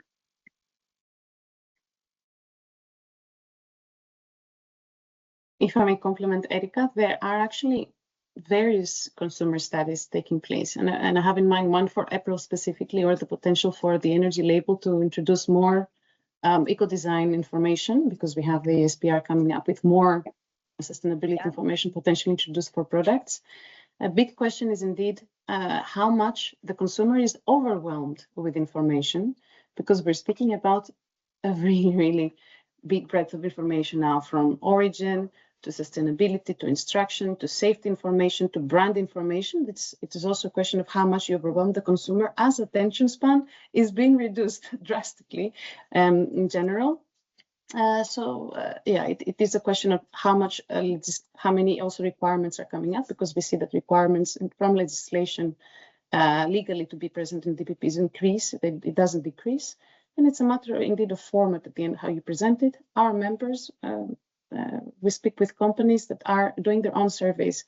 if I may compliment Erika, there are actually various consumer studies taking place, and I have in mind one for April specifically, or the potential for the energy label to introduce more eco-design information, because we have the SPR coming up with more sustainability information potentially introduced for products. A big question is indeed how much the consumer is overwhelmed with information, because we're speaking about a really, really big breadth of information now, from origin to sustainability, to instruction, to safety information, to brand information. It is also a question of how much you overwhelm the consumer, as attention span is being reduced drastically in general. It is a question of how many also requirements are coming up, because we see that requirements from legislation legally to be present in DPPs increase, it doesn't decrease. And it's a matter indeed of format at the end, how you present it. Our members, we speak with companies that are doing their own surveys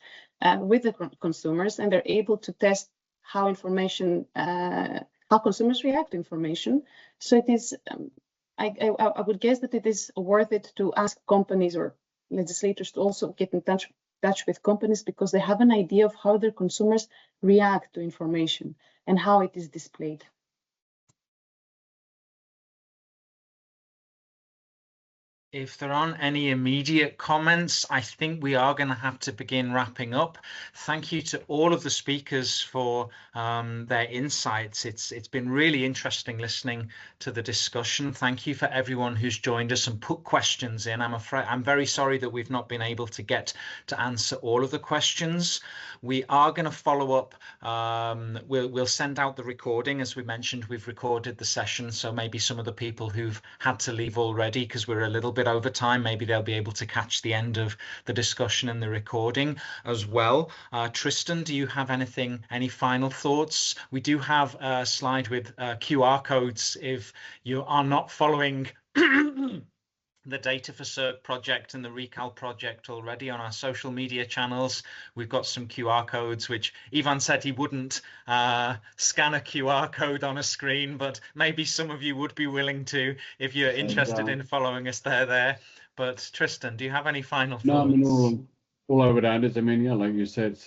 with the consumers, and they're able to test how information, how consumers react to information. So it is, I would guess that it is worth it to ask companies or legislators to also get in touch with companies, because they have an idea of how their consumers react to information and how it is displayed. If there aren't any immediate comments, I think we are going to have to begin wrapping up. Thank you to all of the speakers for their insights. It's been really interesting listening to the discussion. Thank you for everyone who's joined us and put questions in. I'm very sorry that we've not been able to get to answer all of the questions. We are going to follow up. We'll send out the recording. As we mentioned, we've recorded the session, so maybe some of the people who've had to leave already, because we're a little bit over time, maybe they'll be able to catch the end of the discussion and the recording as well. Tristan, do you have any final thoughts? We do have a slide with QR codes if you are not following the DATA4CIRC project and the Recal project already on our social media channels. We've got some QR codes, which Ivan said he wouldn't scan a QR code on a screen, but maybe some of you would be willing to if you're interested in following us there. But Tristan, do you have any final thoughts? No, I mean, all I would add is, I mean, yeah, like you said,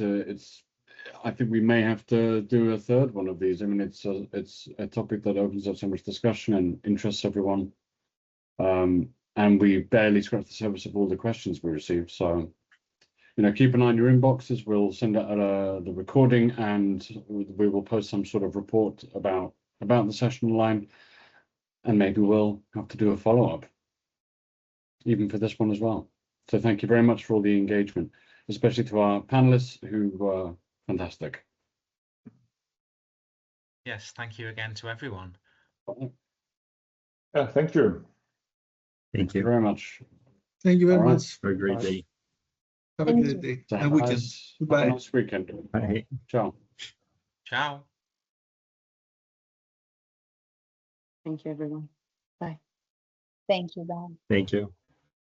I think we may have to do a third one of these. I mean, it's a topic that opens up so much discussion and interests everyone. And we barely scratched the surface of all the questions we received. So, you know, keep an eye on your inboxes. We'll send out the recording, and we will post some sort of report about the session online, and maybe we'll have to do a follow-up, even for this one as well. So thank you very much for all the engagement, especially to our panelists who were fantastic. Yes, thank you again to everyone. Yeah, thank you. Thank you very much. Thank you very much. Have a great day. Have a great day and weekend. Goodbye. Have a nice weekend. Bye. Ciao. Ciao. Thank you, everyone. Bye. Thank you, Bob. Thank you.